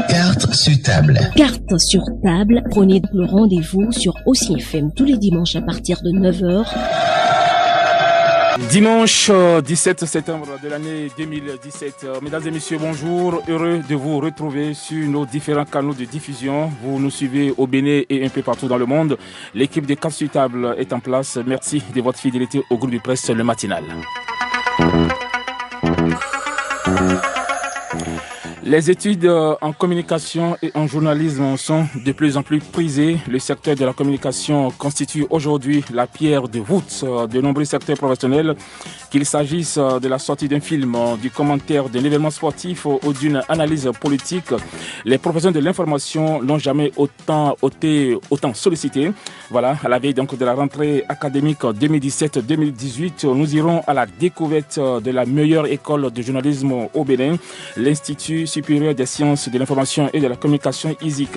Carte sur table. Carte sur table, prenez le rendez-vous sur Aussi FM tous les dimanches à partir de 9h. Dimanche 17 septembre de l'année 2017. Mesdames et messieurs, bonjour. Heureux de vous retrouver sur nos différents canaux de diffusion. Vous nous suivez au Bénin et un peu partout dans le monde. L'équipe de Carte sur table est en place. Merci de votre fidélité au groupe de presse Le Matinal. Les études en communication et en journalisme sont de plus en plus prisées. Le secteur de la communication constitue aujourd'hui la pierre de voûte de nombreux secteurs professionnels, qu'il s'agisse de la sortie d'un film, du commentaire d'un événement sportif ou d'une analyse politique. Les professionnels de l'information n'ont jamais autant sollicité. Voilà, à la veille donc de la rentrée académique 2017-2018, nous irons à la découverte de la meilleure école de journalisme au Bénin, l'Institut supérieur des sciences de l'information et de la communication ISIC.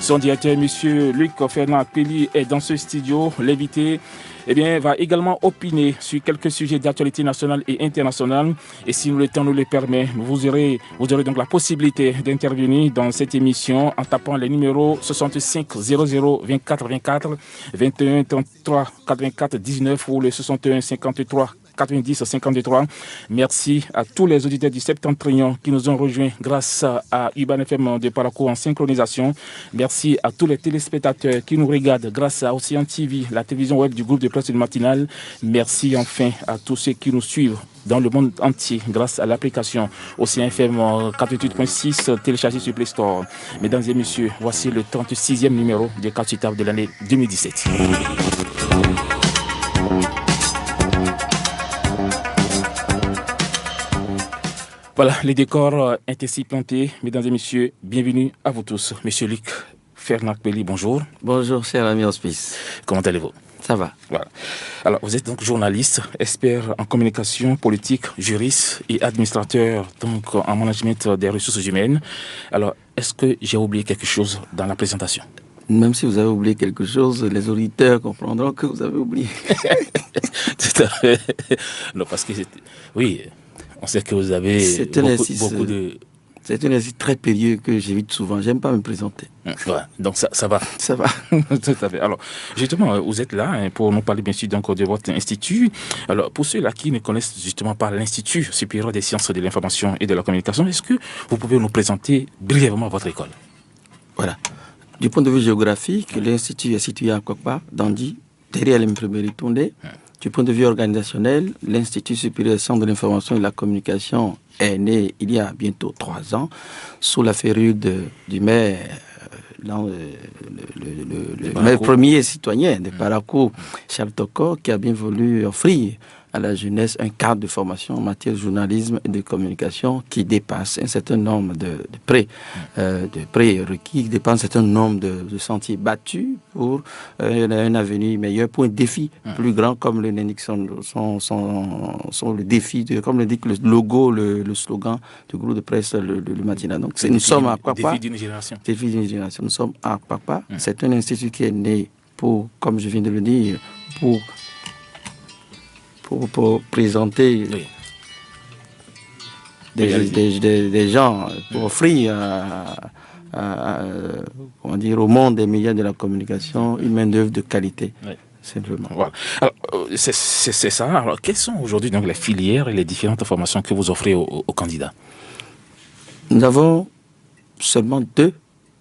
Son directeur, M. Luc Fernand Pelli, est dans ce studio. L'invité va également opiner sur quelques sujets d'actualité nationale et internationale. Et si le temps nous le permet, vous aurez donc la possibilité d'intervenir dans cette émission en tapant les numéros 65 00 24 24, 21 33 84 19 ou le 61 53 90 53. Merci à tous les auditeurs du Septentrion qui nous ont rejoints grâce à Urban FM de Parakou en synchronisation. Merci à tous les téléspectateurs qui nous regardent grâce à Océan TV, la télévision web du groupe de presse du Matinal. Merci enfin à tous ceux qui nous suivent dans le monde entier grâce à l'application Océan FM 48.6 téléchargée sur Play Store. Mesdames et messieurs, voici le 36e numéro de Carte sur table de l'année 2017. Voilà, les décors est ainsi plantés. Mesdames et messieurs, bienvenue à vous tous. Monsieur Luc Fernand Pelli, bonjour. Bonjour, cher ami Hospice. Comment allez-vous? Ça va. Voilà. Alors, vous êtes donc journaliste, expert en communication politique, juriste et administrateur donc en management des ressources humaines. Alors, est-ce que j'ai oublié quelque chose dans la présentation? Même si vous avez oublié quelque chose, les auditeurs comprendront que vous avez oublié. Tout à fait. Non, parce que oui. On sait que vous avez beaucoup de... C'est un exercice très périlleux que j'évite souvent. J'aime pas me présenter. Ouais, donc ça va. Ça va. Tout à fait. Alors, justement, vous êtes là pour nous parler bien sûr donc, de votre institut. Alors, pour ceux-là qui ne connaissent justement pas l'Institut supérieur des sciences de l'information et de la communication, est-ce que vous pouvez nous présenter brièvement votre école? Voilà. Du point de vue géographique, l'Institut est situé à Kokpa, Dandi, derrière l'imprimerie Toundé. Du point de vue organisationnel, l'Institut supérieur des sciences de l'information et de la communication est né il y a bientôt 3 ans, sous la férule du maire, le maire premier citoyen de Parakou, Charles Toko, qui a bien voulu offrir à la jeunesse un cadre de formation en matière de journalisme et de communication qui dépasse un certain nombre de prérequis, qui dépasse un certain nombre de sentiers battus pour un avenir meilleur, pour un défi plus grand, comme le l'indique le défi, comme le dit le logo, le slogan du groupe de presse, le Matinal. Donc nous sommes à Kwakwa. Défi d'une génération. Défi d'une génération. Nous sommes à Kwakwa. C'est un institut qui est né pour, comme je viens de le dire, pour présenter des gens, pour offrir comment dire, au monde des médias de la communication une main-d'œuvre de qualité. Oui. Simplement. Voilà. Alors, c'est ça. Alors, quelles sont aujourd'hui donc les filières et les différentes formations que vous offrez aux candidats? Nous avons seulement 2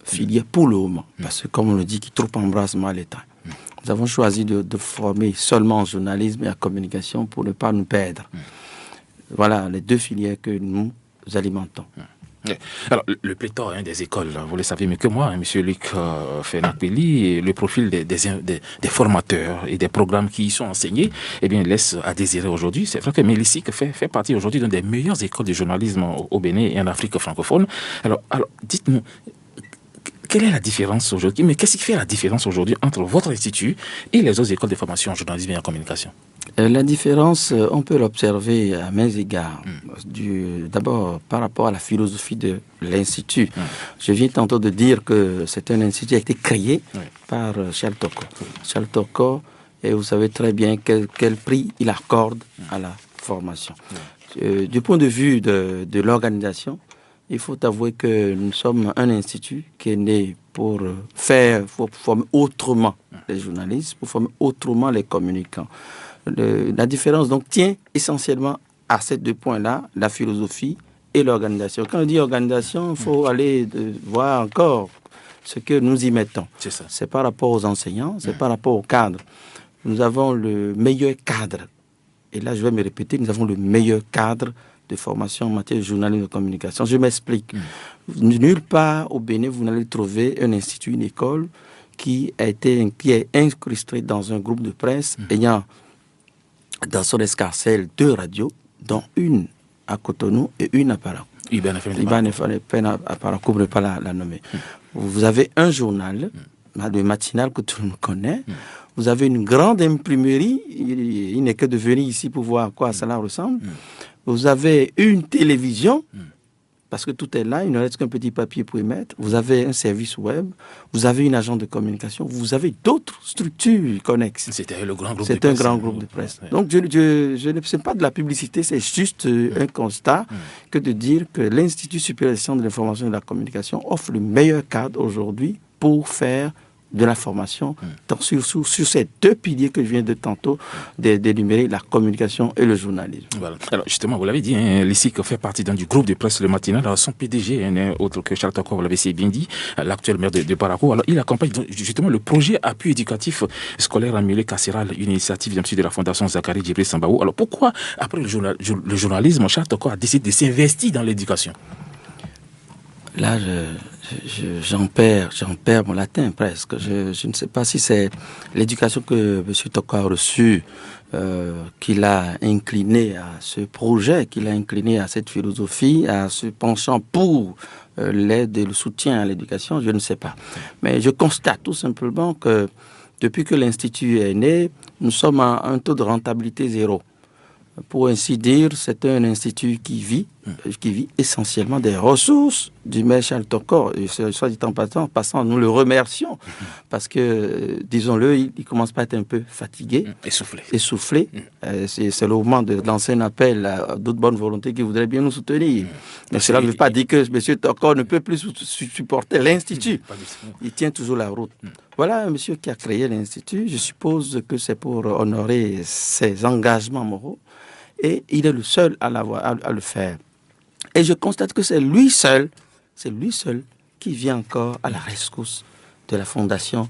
filières pour le moment, parce que comme on le dit, qui trop embrasse mal l'État. Nous avons choisi de former seulement en journalisme et en communication pour ne pas nous perdre. Voilà les 2 filières que nous alimentons. Alors, le pléthore des écoles, vous le savez mieux que moi, M. Luc Fernand Pelli, le profil des formateurs et des programmes qui y sont enseignés, laisse à désirer aujourd'hui. C'est vrai que Mélissic fait partie aujourd'hui d'une des meilleures écoles de journalisme au Bénin et en Afrique francophone. Alors dites-nous, quelle est la différence aujourd'hui? Mais qu'est-ce qui fait la différence aujourd'hui entre votre institut et les autres écoles de formation en journalisme et en communication? La différence, on peut l'observer à maints égards. D'abord, par rapport à la philosophie de l'institut. Je viens tantôt de dire que c'est un institut qui a été créé par Charles Toko. Charles Toko, et vous savez très bien quel prix il accorde à la formation. Du point de vue de l'organisation, il faut avouer que nous sommes un institut qui est né pour former autrement les journalistes, pour former autrement les communicants. La différence donc tient essentiellement à ces deux points-là, la philosophie et l'organisation. Quand on dit organisation, il faut aller voir encore ce que nous y mettons. C'est ça. C'est par rapport aux enseignants, c'est par rapport aux cadres. Nous avons le meilleur cadre. Et là, je vais me répéter, nous avons le meilleur cadre de formation en matière de journalisme et de communication. Je m'explique. Nulle part au Bénin, vous n'allez trouver un institut, une école qui est incrusté dans un groupe de presse ayant dans son escarcelle 2 radios, dont une à Cotonou et une à Parakou. Iban à Parakou, ne pas la nommer. Vous avez un journal, le matinal que tout le monde connaît. Vous avez une grande imprimerie. Il n'est que de venir ici pour voir à quoi cela ressemble. Vous avez une télévision, parce que tout est là, il ne reste qu'un petit papier pour y mettre. Vous avez un service web, vous avez une agence de communication, vous avez d'autres structures connexes. C'était le grand groupe de presse. C'est un grand groupe de presse. Ouais. Donc, je ne sais pas de la publicité, c'est juste un constat que de dire que l'Institut supérieur de l'information et de la communication offre le meilleur cadre aujourd'hui pour faire de la formation sur ces 2 piliers que je viens de tantôt d'énumérer, la communication et le journalisme. Voilà. Alors justement, vous l'avez dit, l'ISIC fait partie du groupe de presse Le Matinal. Alors son PDG, autre que Charles Tokor, vous l'avez bien dit, l'actuel maire de Parakou. Alors il accompagne justement le projet appui éducatif scolaire en milieu carcéral, une initiative de la Fondation Zakari Djibril Sambaou. Alors pourquoi, après le journalisme, Charles Tokor a décidé de s'investir dans l'éducation? Là, j'en perds mon latin presque. Je ne sais pas si c'est l'éducation que M. Tokor a reçue qui l'a incliné à ce projet, qui l'a incliné à cette philosophie, à ce penchant pour l'aide et le soutien à l'éducation, je ne sais pas. Mais je constate tout simplement que depuis que l'Institut est né, nous sommes à un taux de rentabilité 0. Pour ainsi dire, c'est un institut qui vit essentiellement des ressources du maire Charles Tokor. Et soit dit en passant, nous le remercions parce que, disons-le, il commence pas à être un peu fatigué, essoufflé. C'est le moment de lancer un appel à d'autres bonnes volontés qui voudraient bien nous soutenir. Mais cela ne veut pas dire que M. Tokor ne peut plus supporter l'Institut. Il tient toujours la route. Voilà un monsieur qui a créé l'Institut. Je suppose que c'est pour honorer ses engagements moraux. Et il est le seul à le faire. Et je constate que c'est lui seul qui vient encore à la rescousse de la fondation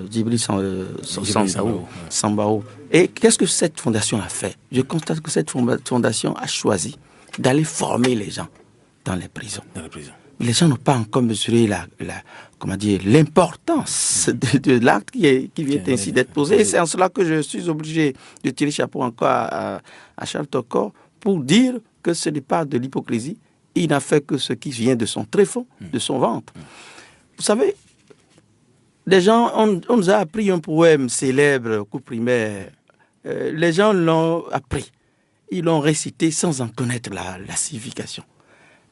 Djibril Sambaou. Et qu'est-ce que cette fondation a fait? Je constate que cette fondation a choisi d'aller former les gens dans les prisons. Les gens n'ont pas encore mesuré l'importance de l'acte qui vient ainsi d'être posé. Et c'est en cela que je suis obligé de tirer chapeau encore à Charles Tokor pour dire que ce n'est pas de l'hypocrisie. Il n'a fait que ce qui vient de son tréfonds, de son ventre. Vous savez, les gens, on nous a appris un poème célèbre au cours primaire. Les gens l'ont appris. Ils l'ont récité sans en connaître la signification.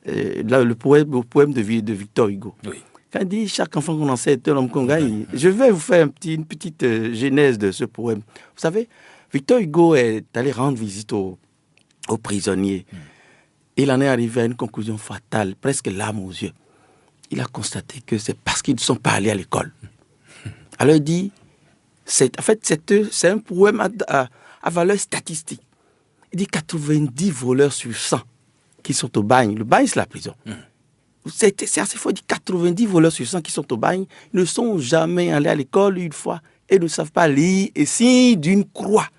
Le poème de Victor Hugo. Oui. Quand il dit chaque enfant qu'on enseigne est un homme qu'on gagne, je vais vous faire une petite genèse de ce poème. Vous savez, Victor Hugo est allé rendre visite aux prisonniers. Il en est arrivé à une conclusion fatale, presque larmes aux yeux. Il a constaté que c'est parce qu'ils ne sont pas allés à l'école. Alors il dit, c'est un poème à valeur statistique. Il dit 90 voleurs sur 100 qui sont au bagne. Le bagne, c'est la prison. C'est assez fort. Il dit 90 voleurs sur 100 qui sont au bagne ne sont jamais allés à l'école une fois et ne savent pas lire et signent d'une croix.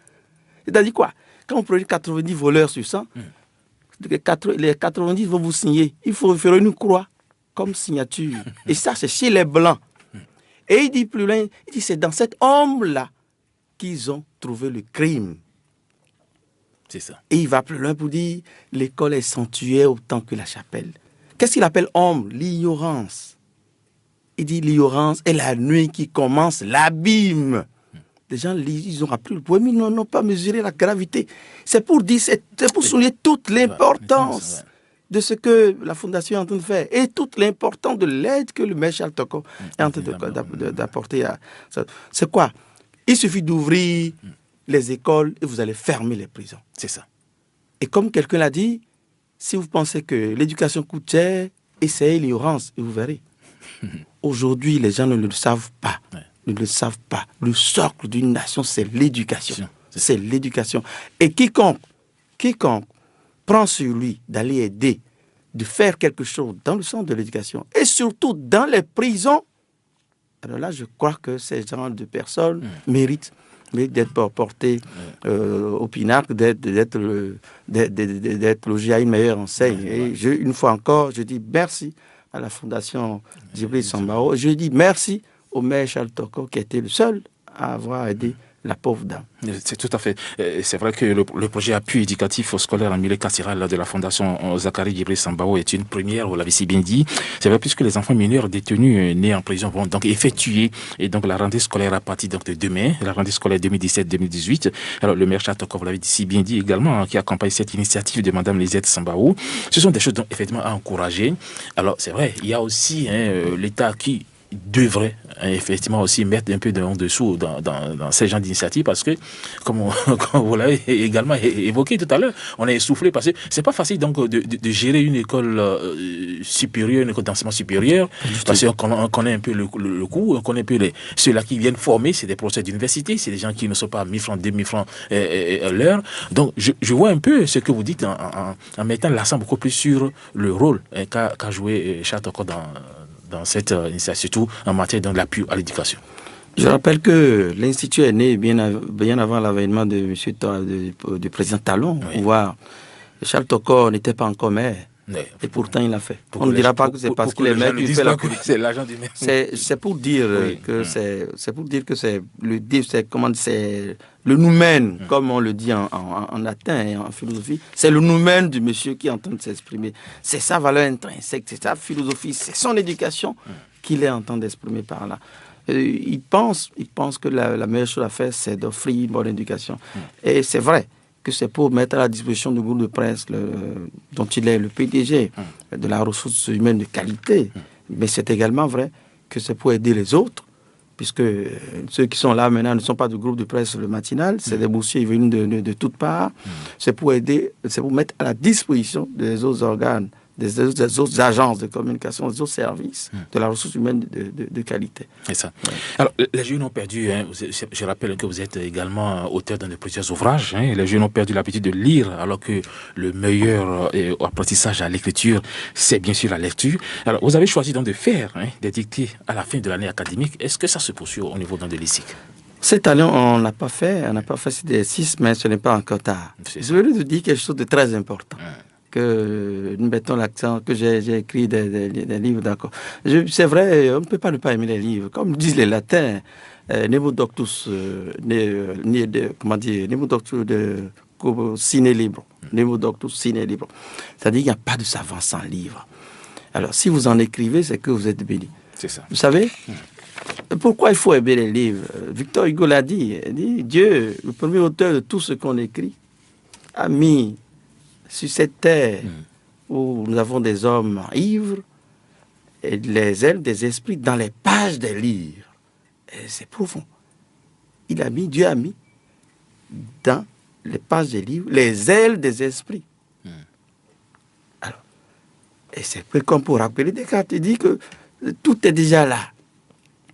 C'est-à-dire quoi? Quand on produit 90 voleurs sur 100, les 90 vont vous signer. Il faut faire une croix comme signature. Et ça, c'est chez les Blancs. Et il dit plus loin, il dit c'est dans cet homme-là qu'ils ont trouvé le crime. C'est ça. Et il va plus loin pour dire l'école est sanctuaire autant que la chapelle. Qu'est-ce qu'il appelle homme? L'ignorance. Il dit l'ignorance est la nuit qui commence l'abîme. Les gens lisent, ils ont appris le poème, ils n'ont pas mesuré la gravité. C'est pour dire, c'est pour souligner toute l'importance de ce que la Fondation est en train de faire et toute l'importance de l'aide que le maire Charles Tokor est en train d'apporter à ça. C'est quoi? Il suffit d'ouvrir les écoles et vous allez fermer les prisons. C'est ça. Et comme quelqu'un l'a dit, si vous pensez que l'éducation coûte cher, essayez l'ignorance et vous verrez. Aujourd'hui, les gens ne le savent pas. Ouais. Ne le savent pas. Le socle d'une nation, c'est l'éducation. C'est l'éducation. Et quiconque prend sur lui d'aller aider, de faire quelque chose dans le sens de l'éducation, et surtout dans les prisons, alors là, je crois que ces genres de personnes méritent d'être portés au pinacle, d'être logés à une meilleure enseigne. Et une fois encore, je dis merci à la Fondation Djibril Sambao. Je dis merci au maire Charles Toko qui était le seul à avoir aidé la pauvre dame. C'est tout à fait. C'est vrai que le projet appui éducatif scolaire en milieu carcéral de la Fondation Zakari Djibril Sambao est une première, vous l'avez si bien dit. C'est vrai puisque les enfants mineurs détenus nés en prison vont donc effectuer et donc la rentrée scolaire à partir donc de demain, la rentrée scolaire 2017-2018. Alors le maire Chatoko, vous l'avez si bien dit également, qui accompagne cette initiative de Madame Lisette Sambao. Ce sont des choses donc effectivement à encourager. Alors c'est vrai, il y a aussi l'État qui devrait effectivement aussi mettre un peu en dessous dans ces genres d'initiatives parce que, comme vous l'avez également évoqué tout à l'heure, on est essoufflé parce que c'est pas facile donc de gérer une école supérieure, une école d'enseignement supérieur, parce qu'on connaît un peu le coût, on connaît un peu ceux-là qui viennent former, c'est des professeurs d'université, c'est des gens qui ne sont pas 1000 francs, 2000 francs l'heure. Donc je vois un peu ce que vous dites en mettant l'accent beaucoup plus sur le rôle qu'a joué Chatoko dans cette initiative, surtout en matière de l'appui à l'éducation. Je rappelle que l'Institut est né bien avant l'avènement du président Talon. Oui. Charles Toko n'était pas encore maire. Oui. Et pourtant, il l'a fait. On ne dira pas que c'est parce qu'il est maire qu'il fait la politique. C'est l'agent du maire. C'est pour dire que c'est le noumen, comme on le dit en latin et en philosophie. C'est le noumen du monsieur qui est en train de s'exprimer. C'est sa valeur intrinsèque, c'est sa philosophie, c'est son éducation qu'il est en train d'exprimer par là. Il pense que la meilleure chose à faire, c'est d'offrir une bonne éducation. Et c'est vrai que c'est pour mettre à la disposition du groupe de presse dont il est le PDG, de la ressource humaine de qualité. Mais c'est également vrai que c'est pour aider les autres, puisque ceux qui sont là maintenant ne sont pas du groupe de presse le matinal, c'est des boursiers venus de toutes parts. C'est pour aider, c'est pour mettre à la disposition des autres organes, des autres agences de communication, des autres services de la ressource humaine de qualité. C'est ça. Ouais. Alors, les jeunes ont perdu, je rappelle que vous êtes également auteur de plusieurs ouvrages, les jeunes ont perdu l'habitude de lire, alors que le meilleur apprentissage à l'écriture, c'est bien sûr la lecture. Alors, vous avez choisi donc de faire des dictées à la fin de l'année académique. Est-ce que ça se poursuit au niveau de l'ISIC? Cette année, on n'a pas fait ces exercices, mais ce n'est pas encore tard. Je veux vous dire quelque chose de très important. Que nous mettons l'accent, que j'ai écrit des livres, d'accord. C'est vrai, on ne peut pas ne pas aimer les livres. Comme disent les latins, nemo doctus, nemo doctus sine libro. Nemo doctus sine libro. C'est-à-dire qu'il n'y a pas de savant sans livre. Alors, si vous en écrivez, c'est que vous êtes béni. C'est ça. Vous savez pourquoi il faut aimer les livres? Victor Hugo l'a dit. Il dit, Dieu, le premier auteur de tout ce qu'on écrit, a mis sur cette terre où nous avons des hommes ivres et les ailes des esprits dans les pages des livres. Et c'est profond. Dieu a mis dans les pages des livres les ailes des esprits. Alors, et c'est comme pour rappeler Descartes, il dit que tout est déjà là.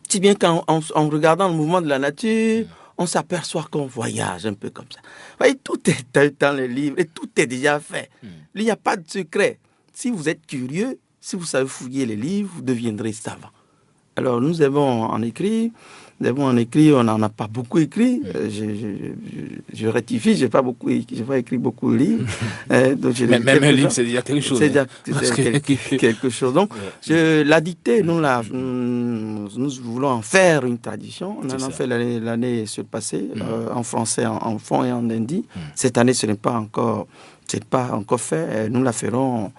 Si bien qu'en regardant le mouvement de la nature, on s'aperçoit qu'on voyage un peu comme ça. Vous voyez, tout est dans les livres et tout est déjà fait. Il n'y a pas de secret. Si vous êtes curieux, si vous savez fouiller les livres, vous deviendrez savant. Alors, nous aimons en écrire. On n'en a pas beaucoup écrit. Je rectifie, je n'ai pas écrit beaucoup de livres. Donc même un livre, c'est déjà quelque chose. C'est déjà quelque chose. Donc, la dictée, nous voulons en faire une tradition. On en a fait l'année passée, en français, en fond et en hindi. Cette année, ce n'est pas encore fait. Nous la ferons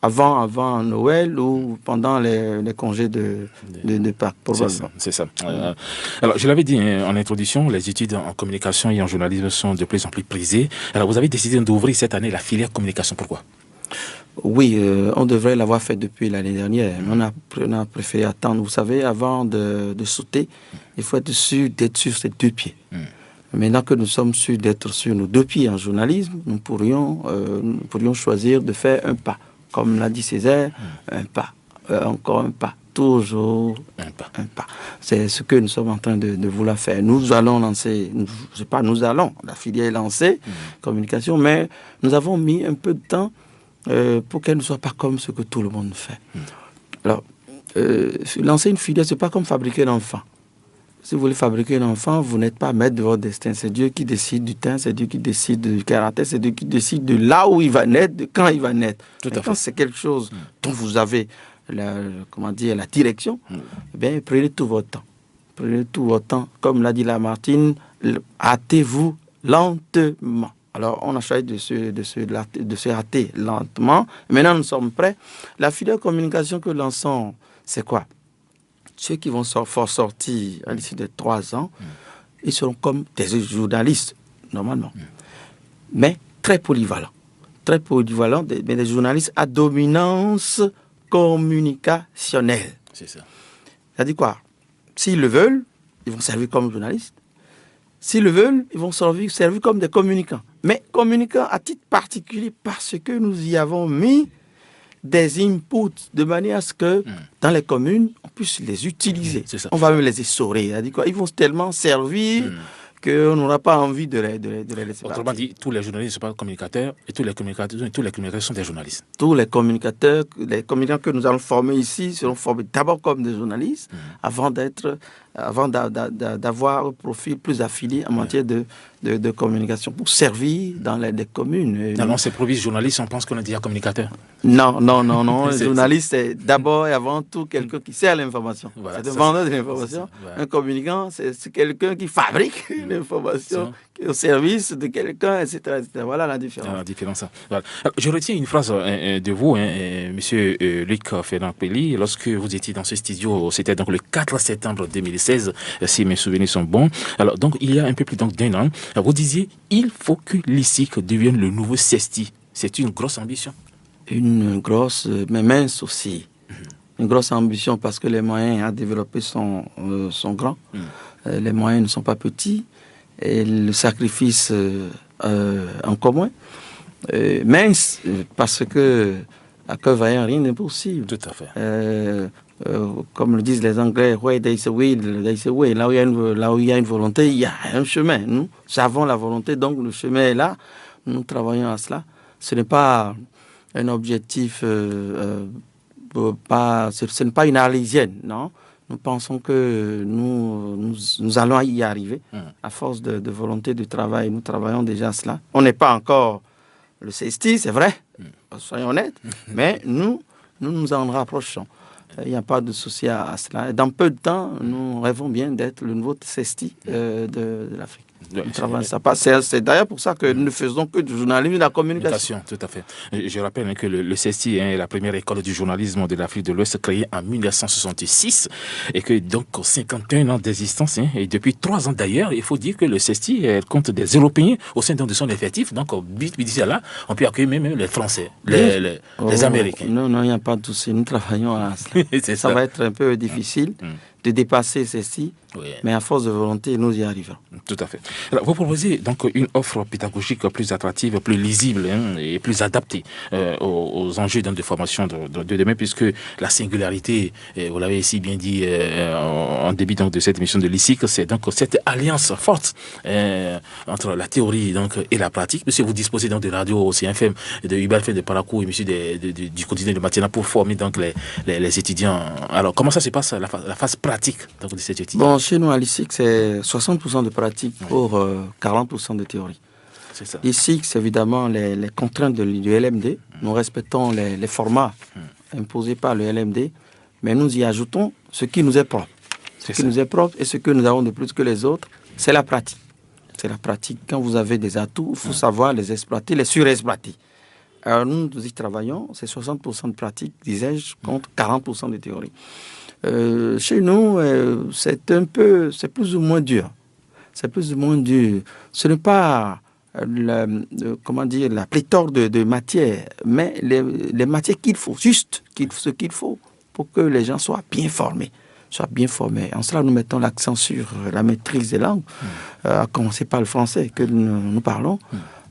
avant Noël ou pendant les congés de Pâques. C'est ça. Alors, je l'avais dit en introduction, les études en communication et en journalisme sont de plus en plus prisées. Alors, vous avez décidé d'ouvrir cette année la filière communication. Pourquoi? Oui, on devrait l'avoir fait depuis l'année dernière. On a préféré attendre. Vous savez, avant de sauter, il faut être sûr d'être sur ses deux pieds. Maintenant que nous sommes sûrs d'être sur nos 2 pieds en journalisme, nous pourrions choisir de faire un pas. Comme l'a dit Césaire, un pas, encore un pas, toujours un pas. C'est ce que nous sommes en train de vouloir faire. Nous allons lancer, la filière est lancée, communication, mais nous avons mis un peu de temps pour qu'elle ne soit pas comme ce que tout le monde fait. Alors, lancer une filière, ce n'est pas comme fabriquer un enfant. Si vous voulez fabriquer un enfant, vous n'êtes pas maître de votre destin. C'est Dieu qui décide du temps, c'est Dieu qui décide du caractère, c'est Dieu qui décide de là où il va naître, de quand il va naître. Quand c'est quelque chose dont vous avez la direction, eh bien, prenez tout votre temps. Prenez tout votre temps. Comme l'a dit Lamartine, hâtez-vous lentement. Alors, on a choisi de se hâter lentement. Maintenant, nous sommes prêts. La filière communication que nous lançons, c'est quoi? Ceux qui vont sortir à l'issue de 3 ans, ils seront comme des journalistes, normalement. Mais très polyvalents. Très polyvalents, mais des journalistes à dominance communicationnelle. C'est ça. C'est-à-dire quoi? S'ils le veulent, ils vont servir comme journalistes. S'ils le veulent, ils vont servir comme des communicants. Mais communicants à titre particulier parce que nous y avons mis des inputs de manière à ce que dans les communes, on puisse les utiliser. On va même les essorer. C'est-à-dire quoi? Ils vont tellement servir qu'on n'aura pas envie de les laisser partir. Autrement dit, tous les journalistes ne sont pas communicateurs et tous les communicateurs sont des journalistes. Tous les communicateurs que nous allons former ici seront formés d'abord comme des journalistes avant d'avoir un profil plus affilié en matière de communication pour servir dans des communes. Non, c'est promis journaliste, on pense qu'on est déjà communicateur. Non. Un journaliste, c'est d'abord et avant tout quelqu'un qui sert l'information. Voilà, c'est un vendeur de l'information. Un communicant, c'est quelqu'un qui fabrique l'information au service de quelqu'un, etc. Voilà la différence. Voilà. Je retiens une phrase de vous, monsieur Luc Ferrand-Pelli, lorsque vous étiez dans ce studio, c'était donc le 4 septembre 2016, si mes souvenirs sont bons. Alors, donc, il y a un peu plus d'1 an, vous disiez, il faut que l'ISIC devienne le nouveau CESTI. C'est une grosse ambition. Une grosse, mais mince aussi. Une grosse ambition parce que les moyens à développer sont grands. Les moyens ne sont pas petits. Et le sacrifice encore moins. Mince, parce que à cœur vaillant, rien n'est possible. Tout à fait. Comme le disent les Anglais, where there is a will, there is a way. Là où il y a une volonté, il y a un chemin. Nous avons la volonté, donc le chemin est là. Nous travaillons à cela. Ce n'est pas un objectif, ce n'est pas une arlésienne, non. Nous pensons que nous allons y arriver à force de volonté de travail. Nous travaillons déjà à cela. On n'est pas encore le CESTI, c'est vrai, soyons honnêtes, mais nous en rapprochons. Il n'y a pas de souci à cela. Dans peu de temps, nous rêvons bien d'être le nouveau CESTI de l'Afrique. C'est d'ailleurs pour ça que nous ne faisons que du journalisme et de la communication. Tout à fait. Je rappelle que le CESTI est la première école du journalisme de l'Afrique de l'Ouest créée en 1966 et que donc 51 ans d'existence. Et depuis 3 ans d'ailleurs, il faut dire que le CESTI compte des Européens au sein de son effectif. Donc d'ici là, on peut accueillir même les Français, les Américains. Non, il n'y a pas de souci. Nous travaillons à cela. Ça va être un peu difficile de dépasser ceci. Oui. Mais à force de volonté, nous y arriverons. Tout à fait. Alors, vous proposez donc une offre pédagogique plus attractive, plus lisible et plus adaptée aux enjeux de formation de demain, puisque la singularité, vous l'avez si bien dit en début donc, de cette émission de l'ISIC, c'est donc cette alliance forte entre la théorie donc, et la pratique. Monsieur, vous disposez donc de radio au CFM, de UBFM de Parakou et monsieur du quotidien de Matina pour former donc les étudiants. Alors, comment ça se passe, la phase pratique donc, de cette étudiant? Bon, chez nous, à l'ISIC, c'est 60% de pratique pour 40% de théorie. C'est ça. L'ISIC, c'est évidemment les contraintes du LMD. Nous respectons les formats imposés par le LMD, mais nous y ajoutons ce qui nous est propre. Ce qui nous est propre et ce que nous avons de plus que les autres, c'est la pratique. C'est la pratique. Quand vous avez des atouts, il faut savoir les exploiter, les surexploiter. Alors nous y travaillons, c'est 60% de pratique, disais-je, contre 40% de théorie. Chez nous, c'est plus ou moins dur. C'est plus ou moins dur. Ce n'est pas la pléthore de matières, mais les matières qu'il faut, juste ce qu'il faut pour que les gens soient bien formés. soient bien formés. En cela, nous mettons l'accent sur la maîtrise des langues, à commencer par le français que nous parlons,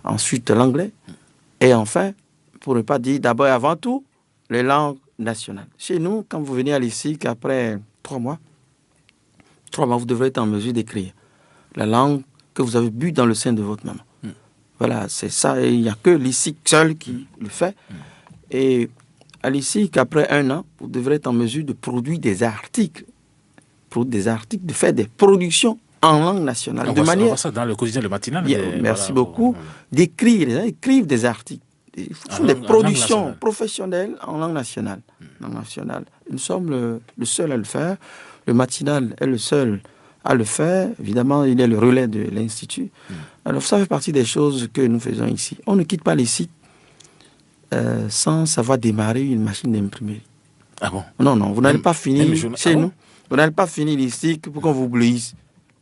ensuite l'anglais, et enfin, pour ne pas dire d'abord et avant tout, les langues nationales. Chez nous, quand vous venez à l'ICIC, après 3 mois, vous devrez être en mesure d'écrire la langue que vous avez bu dans le sein de votre maman. Voilà, c'est ça. Et il n'y a que l'ICIC seul qui le fait. Et à l'ICIC, après 1 an, vous devrez être en mesure de produire des articles, de faire des productions en langue nationale. On voit ça dans le quotidien, le matinal. Merci beaucoup. D'écrire, les gens écrivent des articles. Ils font des productions professionnelles en langue nationale. Nous sommes le seul à le faire. Le matinal est le seul à le faire. Évidemment, il est le relais de l'Institut. Alors, ça fait partie des choses que nous faisons ici. On ne quitte pas les sites sans savoir démarrer une machine d'imprimerie. Ah bon? Non, vous n'allez pas finir chez nous. Vous n'allez pas finir ici pour qu'on vous blisse.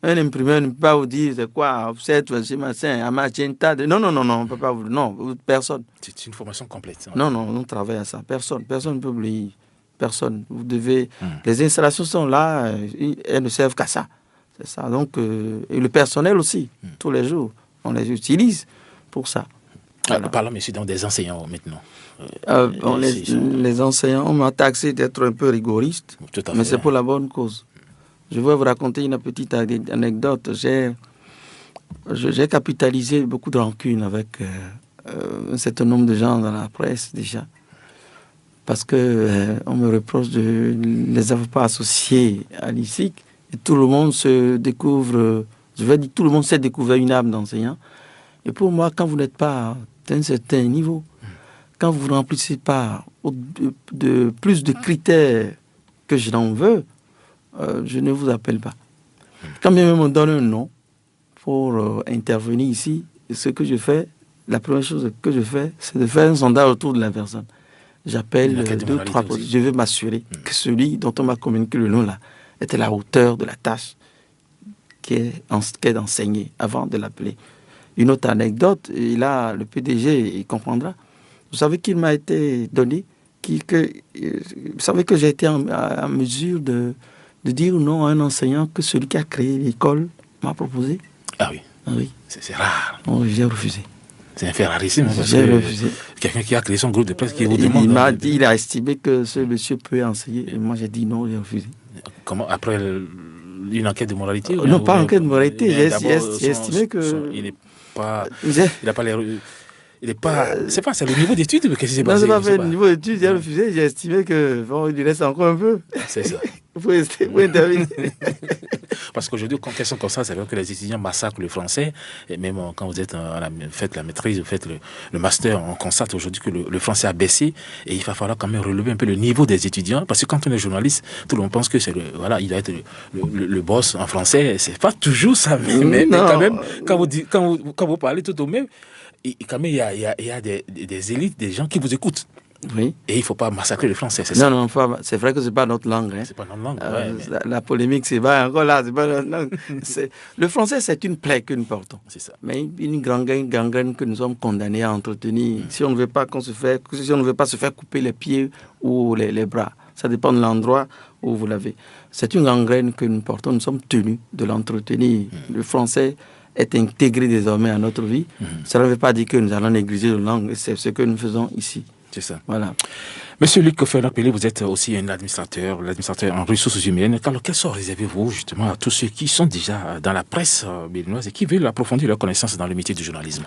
Un imprimeur ne peut pas vous dire c'est quoi, offset, c'est machin, magenta. Non, on ne peut pas vous dire. Non, personne. C'est une formation complète. Non, on travaille à ça. Personne ne peut oublier. Personne. Vous devez. Les installations sont là, elles ne servent qu'à ça. C'est ça. Donc, et le personnel aussi, tous les jours, on les utilise pour ça. Voilà. Parlons, monsieur, donc des enseignants maintenant. Les enseignants, on m'a taxé d'être un peu rigoriste, mais c'est pour la bonne cause. Je vais vous raconter une petite anecdote. J'ai capitalisé beaucoup de rancune avec un certain nombre de gens dans la presse déjà. Parce que on me reproche de ne les avoir pas associés à l'ICIC. Et tout le monde se découvre, tout le monde s'est découvert une âme d'enseignant. Et pour moi, quand vous n'êtes pas d'un certain niveau, quand vous ne remplissez pas de plus de critères que je n'en veux, je ne vous appelle pas. Quand bien même on donne un nom pour intervenir ici, ce que je fais, la première chose que je fais, c'est de faire un sondage autour de la personne. J'appelle 2, 3 postes. Je veux m'assurer que celui dont on m'a communiqué le nom là était à la hauteur de la tâche qui est d'enseigner avant de l'appeler. Une autre anecdote, et là le PDG il comprendra. Vous savez qu'il m'a été donné, vous savez que j'ai été en mesure de dire non à un enseignant que celui qui a créé l'école m'a proposé. Ah oui. Ah oui. C'est rare. Oh, j'ai refusé. C'est un fait rarissime. J'ai refusé. Quelqu'un qui a créé son groupe de presse qui vous demande... Il a estimé que ce monsieur peut enseigner. Et moi, j'ai dit non, j'ai refusé. Comment? Après une enquête de moralité? Non, pas enquête de moralité. J'ai estimé que... Il n'est pas... Il n'a pas l'air... Il n'est pas... c'est le niveau d'études que c'est basé. Non, c'est pas le niveau d'études, j'ai refusé. J'ai estimé que il lui reste encore un peu. C'est ça. Vous intervenir. Parce qu'aujourd'hui, quand question comme ça, c'est vrai que les étudiants massacrent le français. Et même quand vous faites la maîtrise, vous faites le master, on constate aujourd'hui que le français a baissé. Et il va falloir quand même relever un peu le niveau des étudiants. Parce que quand on est journaliste, tout le monde pense que il doit être le boss en français. C'est pas toujours ça. Mais quand même, quand vous parlez tout au même, quand même, il y a des élites, des gens qui vous écoutent. Oui. Et il ne faut pas massacrer le français, c'est ça? Non, c'est vrai que ce n'est pas notre langue. Hein. C'est pas notre langue. La polémique, c'est pas encore là. C'est pas notre langue. Le français, c'est une plaie que nous portons. C'est ça. Mais une gangrène que nous sommes condamnés à entretenir. Si on ne veut pas se faire couper les pieds ou les bras, ça dépend de l'endroit où vous l'avez. C'est une gangrène que nous portons. Nous sommes tenus de l'entretenir. Le français est intégré désormais à notre vie. Ça ne veut pas dire que nous allons négliger la langue. C'est ce que nous faisons ici. C'est ça. Voilà. Monsieur Luc Fernand-Pelé, vous êtes aussi un administrateur en ressources humaines. Alors, quel sort réservez-vous justement à tous ceux qui sont déjà dans la presse béninoise et qui veulent approfondir leur connaissance dans le métier du journalisme?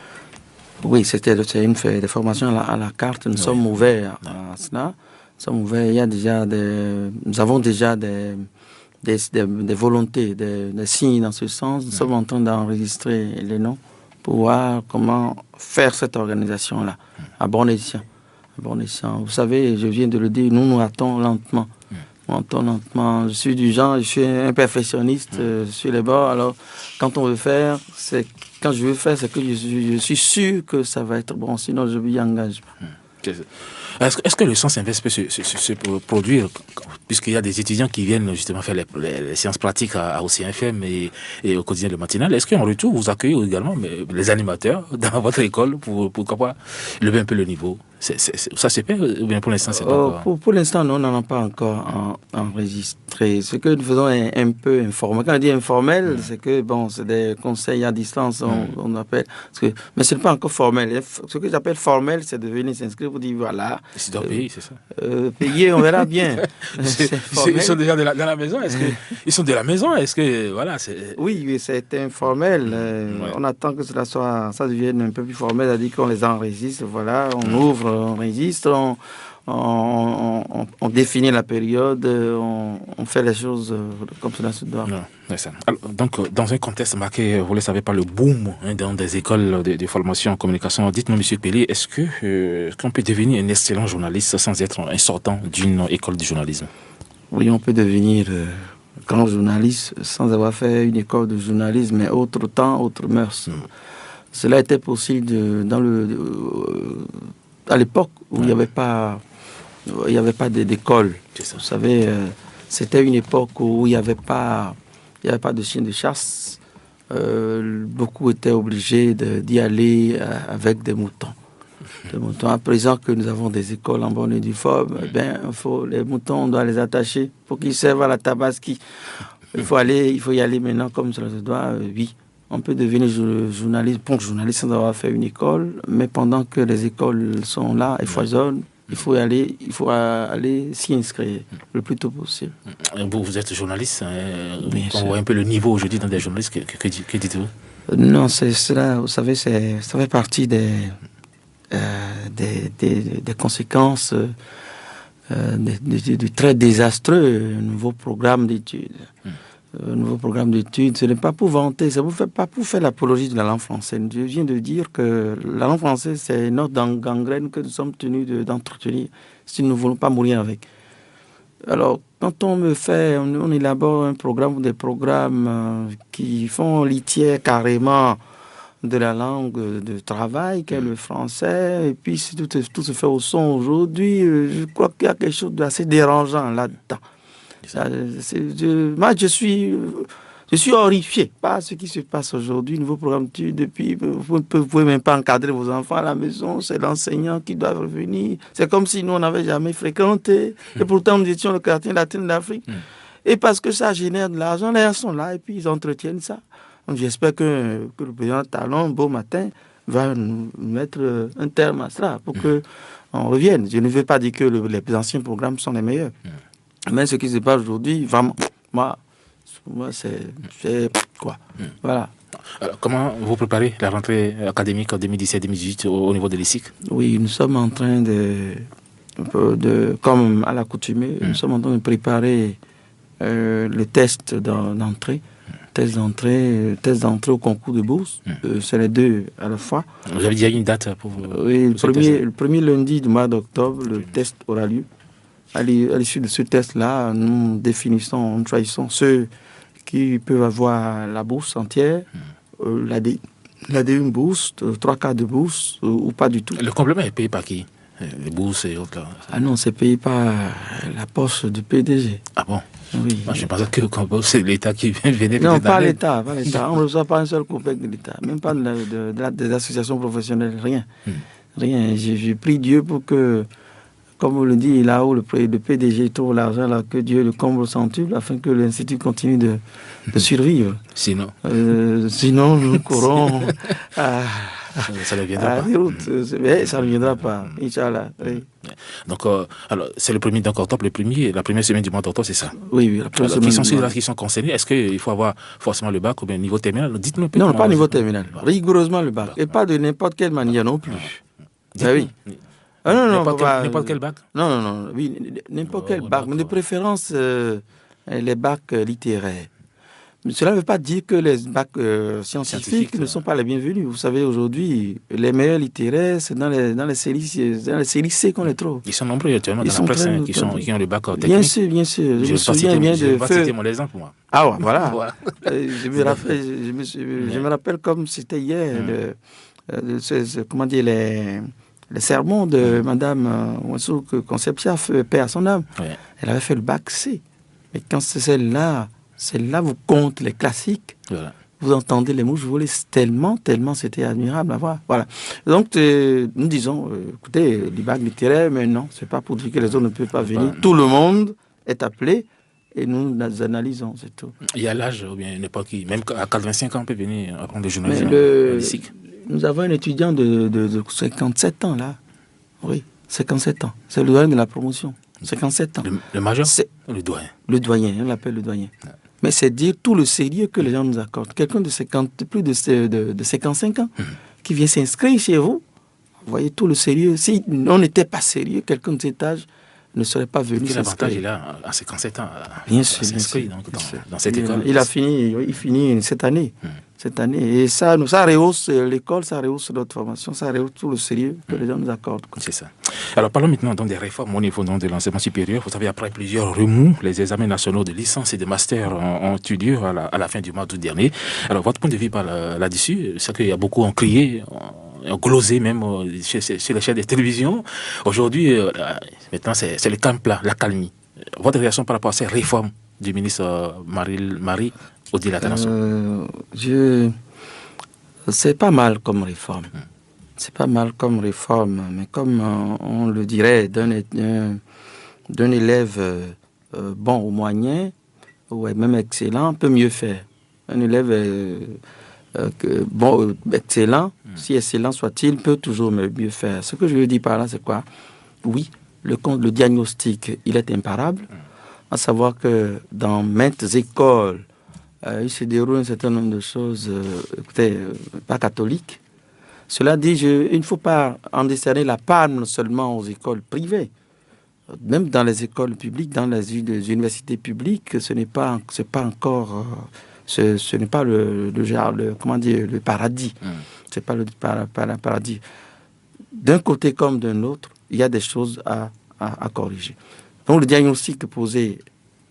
Oui, c'est des formations à la carte. Nous sommes ouverts à cela. Nous avons déjà des volontés, des signes dans ce sens. Nous sommes en train d'enregistrer les noms pour voir comment faire cette organisation-là à bon escient. Vous savez, je viens de le dire, nous attendons lentement. Je suis du genre, je suis un perfectionniste sur les bords. Alors, quand je veux faire, c'est que je suis sûr que ça va être bon. Sinon, je m'y engage pas. Est-ce que le sens inverse peut se produire, puisqu'il y a des étudiants qui viennent justement faire les séances pratiques à OCFM et au quotidien le matinal? Est-ce qu'en retour, vous accueillez également les animateurs dans votre école pour pourquoi pas lever un peu le niveau? Ça se perd ou bien pour l'instant c'est pas encore... Pour l'instant, non, on n'en a pas encore enregistré. Ce que nous faisons est un peu informel. Quand on dit informel, c'est que c'est des conseils à distance, on appelle. Mais ce n'est pas encore formel. Ce que j'appelle formel, c'est de venir s'inscrire pour dire voilà. C'est dans le pays, c'est ça. Payer, on verra bien. Ils sont déjà dans la maison. Est-ce qu'ils sont de la maison? Est-ce que voilà, Oui, c'est informel. On attend que ça devienne un peu plus formel, c'est-à-dire qu'on les enregistre. Voilà, on ouvre, on enregistre, on définit la période, on fait les choses comme cela se doit. Alors, donc, dans un contexte marqué, vous le savez, par le boom dans des écoles de formation en communication, dites-nous, M. Pelé, est-ce qu'on peut devenir un excellent journaliste sans être un sortant d'une école de journalisme? Oui, on peut devenir grand journaliste sans avoir fait une école de journalisme, mais autre temps, autre mœurs. Cela était possible à l'époque où il n'y avait pas d'école. Vous savez, c'était une époque où il n'y avait pas de chien de chasse. Beaucoup étaient obligés d'y aller avec des moutons. À présent que nous avons des écoles en bonne et due forme, les moutons, on doit les attacher pour qu'ils servent à la tabaski. Il faut y aller maintenant comme cela se doit, oui. On peut devenir journaliste sans avoir fait une école, mais pendant que les écoles sont là et foisonnent, il faut aller s'y inscrire le plus tôt possible. Vous êtes journaliste, on voit un peu le niveau aujourd'hui dans des journalistes, que dites-vous? Non, c'est cela, vous savez, ça fait partie des conséquences du très désastreux nouveau programme d'études. Ce n'est pas pour vanter, pas pour faire l'apologie de la langue française. Je viens de dire que la langue française, c'est notre gangrène que nous sommes tenus d'entretenir si nous ne voulons pas mourir avec. Alors, quand on élabore un programme ou des programmes qui font litière carrément de la langue de travail qu'est le français, et puis si tout se fait au son aujourd'hui, je crois qu'il y a quelque chose d'assez dérangeant là-dedans. Moi, je suis horrifié par ce qui se passe aujourd'hui. Nouveau programme depuis, vous ne pouvez même pas encadrer vos enfants à la maison. C'est l'enseignant qui doit revenir. C'est comme si nous, on n'avait jamais fréquenté. Et pourtant, nous étions le quartier latin d'Afrique. Et parce que ça génère de l'argent, les gens sont là et puis ils entretiennent ça. Donc, j'espère que le président Talon, beau matin, va nous mettre un terme à cela pour qu'on revienne. Je ne veux pas dire que les anciens programmes sont les meilleurs. Mais ce qui se passe aujourd'hui, vraiment, moi c'est quoi. Voilà. Alors, comment vous préparez la rentrée académique en 2017-2018 au niveau de l'ISIC? Oui, nous sommes en train comme à l'accoutumée, nous sommes en train de préparer le test d'entrée. Test d'entrée au concours de bourse. C'est les deux à la fois. Vous avez déjà une date pour vous? Oui, le premier lundi du mois d'octobre, le test aura lieu. À l'issue de ce test-là, nous choisissons ceux qui peuvent avoir la bourse entière, une bourse, 3 quarts de bourse ou pas du tout. Le complément est payé par qui? Les bourses et autres là. Ah non, c'est payé par la poche du PDG. Ah bon? Oui. Moi, je pensais que c'est l'État qui venait. Non, pas l'État. On ne reçoit pas un seul copec de l'État, même pas des associations professionnelles, rien. Rien. J'ai prié Dieu pour que, comme on le dit là-haut, le PDG trouve l'argent là, que Dieu le comble au centuple afin que l'Institut continue de survivre. Sinon, nous courons ça ne viendra pas. Mais ça ne viendra pas, Inch'Allah. Oui. Donc, alors, c'est le 1er octobre, la première semaine du mois d'octobre, c'est ça? Oui, la première semaine. Qui sont ceux-là qui sont concernés? Est-ce qu'il faut avoir forcément le bac ou bien niveau terminal? Dites-nous un peu. Non, pas niveau terminal. Rigoureusement le bac. Et pas de n'importe quelle manière non plus. Ah oui. N'importe quel bac? Non. Oui, n'importe quel bac. Mais de préférence, les bacs littéraires. Mais cela ne veut pas dire que les bacs scientifiques ne sont pas les bienvenus. Vous savez, aujourd'hui, les meilleurs littéraires, c'est dans les séries C qu'on les trouve. Ils sont nombreux actuellement dans la presse qui ont le bac technique. Bien sûr. Je me souviens bien de Je vais citer mon exemple, moi. Ah ouais, voilà. Je me rappelle comme c'était hier, comment dire, les sermons de Madame Ouassou Concepcia, paix à son âme. Ouais. Elle avait fait le bac C. Mais quand c'est celle-là vous compte les classiques. Voilà. vous entendez les mouches voler tellement c'était admirable à voir. Voilà. Donc, nous disons, écoutez, l'IBAC littéraire, mais non, c'est pas pour dire que les autres ne peuvent pas venir. Tout le monde est appelé et nous analysons, c'est tout. Il y a l'âge, ou bien une époque, même à 85 ans, on peut venir apprendre le journalisme. Nous avons un étudiant de 57 ans, là. Oui, 57 ans. C'est le doyen de la promotion. 57 ans. Le major? Le doyen. Le doyen, on l'appelle le doyen. Ouais. Mais c'est dire tout le sérieux que les gens nous accordent. Quelqu'un de plus de 55 ans qui vient s'inscrire chez vous, vous voyez tout le sérieux. Si on n'était pas sérieux, quelqu'un de cet âge ne serait pas venu s'inscrire. Quel avantage il a à 57 ans bien sûr, dans cette école? Il finit cette année. Cette année. Et ça rehausse l'école, ça rehausse notre formation, ça rehausse tout le sérieux que les gens nous accordent. C'est ça. Alors parlons maintenant donc des réformes au niveau de l'enseignement supérieur. Vous savez, après plusieurs remous, les examens nationaux de licence et de master ont eu lieu à la fin du mois d'août dernier. Alors votre point de vue là-dessus, c'est qu'il y a beaucoup ont crié, ont glosé même chez les chaînes de télévision. Aujourd'hui, maintenant c'est le calme plat, la calmie. Votre réaction par rapport à ces réformes du ministre Marie Odile Atanasso? C'est pas mal comme réforme. C'est pas mal comme réforme, mais comme on le dirait d'un élève bon ou moyen, ou même excellent, peut mieux faire. Un élève bon, excellent, si excellent soit-il, peut toujours mieux faire. Ce que je veux dire par là, c'est quoi? Oui, le diagnostic, il est imparable, à savoir que dans maintes écoles, il se déroule un certain nombre de choses pas catholiques. Cela dit, il ne faut pas en décerner la palme seulement aux écoles privées. Même dans les écoles publiques, dans les universités publiques, ce n'est pas encore, ce n'est pas le paradis. C'est pas le paradis. D'un côté comme d'un autre, il y a des choses à corriger. Donc le diagnostic posé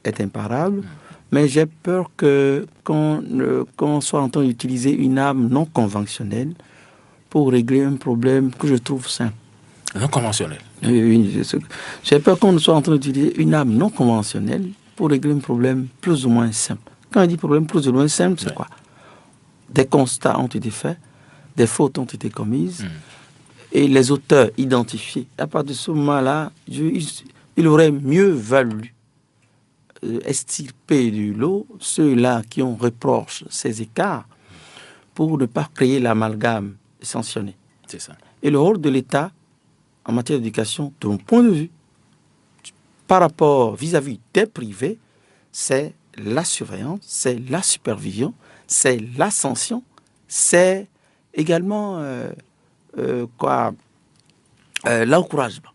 est imparable, mais j'ai peur qu'on soit en train d'utiliser une arme non conventionnelle pour régler un problème que je trouve simple. Non conventionnel? Oui, j'ai peur qu'on soit en train d'utiliser une arme non conventionnelle pour régler un problème plus ou moins simple. Quand on dit problème plus ou moins simple, c'est quoi? Des constats ont été faits, des fautes ont été commises, et les auteurs identifiés. À partir de ce moment-là, il aurait mieux valu extirper du lot ceux-là qui ont reproché ces écarts pour ne pas créer l'amalgame sanctionné. C'est ça. Et le rôle de l'État en matière d'éducation, de mon point de vue, par rapport vis-à-vis des privés, c'est la surveillance, c'est la supervision, c'est la sanction, c'est également l'encouragement.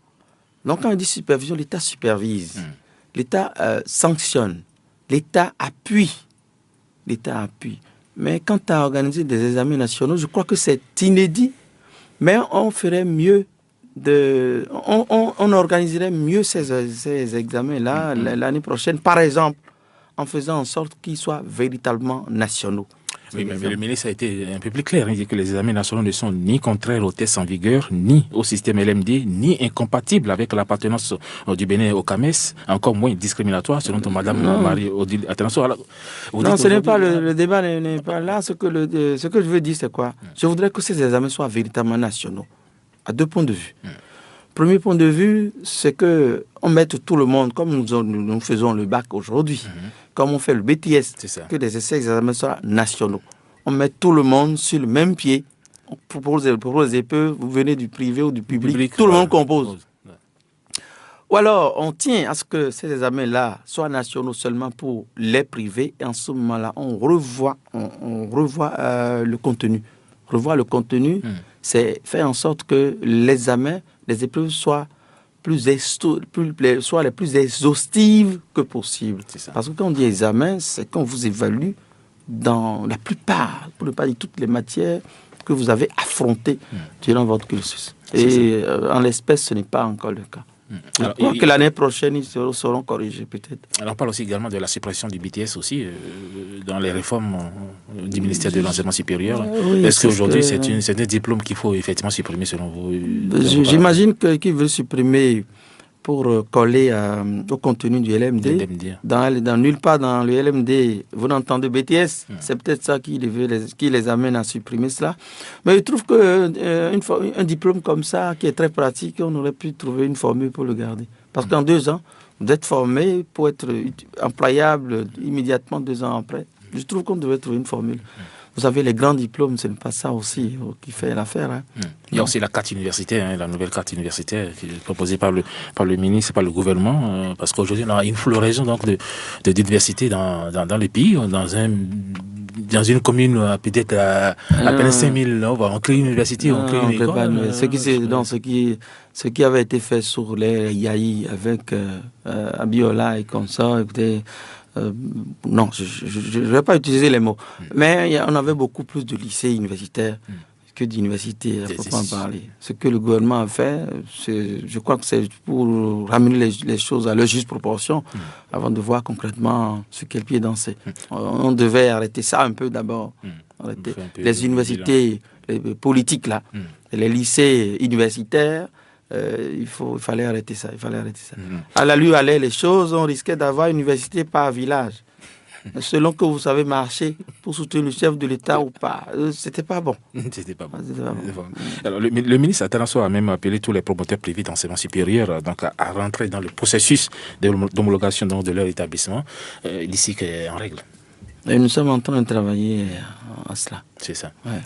Donc quand on dit supervision, l'État supervise, l'État sanctionne, l'État appuie. Mais quant à organiser des examens nationaux, je crois que c'est inédit, mais on ferait mieux on organiserait mieux ces examens-là l'année prochaine, par exemple, en faisant en sorte qu'ils soient véritablement nationaux. Oui, mais le ministre a été un peu plus clair. Il dit que les examens nationaux ne sont ni contraires aux tests en vigueur, ni au système LMD, ni incompatibles avec l'appartenance du Bénin au CAMES, encore moins discriminatoires, selon Mme Marie-Odile Atanasso. Non, ce n'est pas le débat n'est pas là. Ce que je veux dire, c'est quoi? Je voudrais que ces examens soient véritablement nationaux, à deux points de vue. Premier point de vue, c'est qu'on mette tout le monde, comme nous faisons le bac aujourd'hui, comme on fait le BTS, que les examens soient nationaux. On met tout le monde sur le même pied. On propose les épreuves, vous venez du privé ou du public, tout le monde compose. Ou alors, on tient à ce que ces examens-là soient nationaux seulement pour les privés, et en ce moment-là, on revoit le contenu. Revoir le contenu, c'est faire en sorte que les épreuves soient les plus exhaustives que possible. Parce que quand on dit examen, c'est qu'on vous évalue dans la plupart, pour ne pas dire toutes les matières que vous avez affrontées durant votre cursus. Et en l'espèce, ce n'est pas encore le cas. Alors, je crois que l'année prochaine, ils seront corrigés peut-être. Alors, on parle aussi également de la suppression du BTS aussi, dans les réformes du ministère de l'Enseignement supérieur. Oui, est-ce qu'aujourd'hui, c'est un diplôme qu'il faut effectivement supprimer selon vous? J'imagine qu'ils veulent supprimer pour coller au contenu du LMD. Nulle part dans le LMD, vous n'entendez BTS. C'est peut-être ça qui les amène à supprimer cela. Mais je trouve qu'un diplôme comme ça, qui est très pratique, on aurait pu trouver une formule pour le garder. Parce qu'en 2 ans, vous êtes formé pour être employable immédiatement 2 ans après. Je trouve qu'on devait trouver une formule. Vous avez les grands diplômes, ce n'est pas ça aussi qui fait l'affaire. Hein. Il y a aussi la carte universitaire, la nouvelle carte universitaire qui est proposée par le ministre, par le gouvernement, parce qu'aujourd'hui, on a une floraison donc, de diversité dans le pays, dans une commune peut-être à peine 5000, on crée une université, on crée une école. Ce qui avait été fait sur les Yahi avec Abiola et comme ça, écoutez... non, je ne vais pas utiliser les mots. Mais on avait beaucoup plus de lycées universitaires que d'universités, à proprement parler. Ce que le gouvernement a fait, je crois que c'est pour ramener les choses à leur juste proportion, avant de voir concrètement sur quel pied danser. On devait arrêter ça un peu d'abord. Les universités les politiques, là, les lycées universitaires, il fallait arrêter ça. À l'allure allaient les choses, on risquait d'avoir une université par village. Selon que vous savez marcher pour soutenir le chef de l'État ou pas, c'était pas bon. Alors, le ministre Atanasso a même appelé tous les promoteurs privés d'enseignement supérieur donc à rentrer dans le processus d'homologation de leur établissement. D'ici qu'en règle. Et nous sommes en train de travailler à cela. C'est ça. Ouais.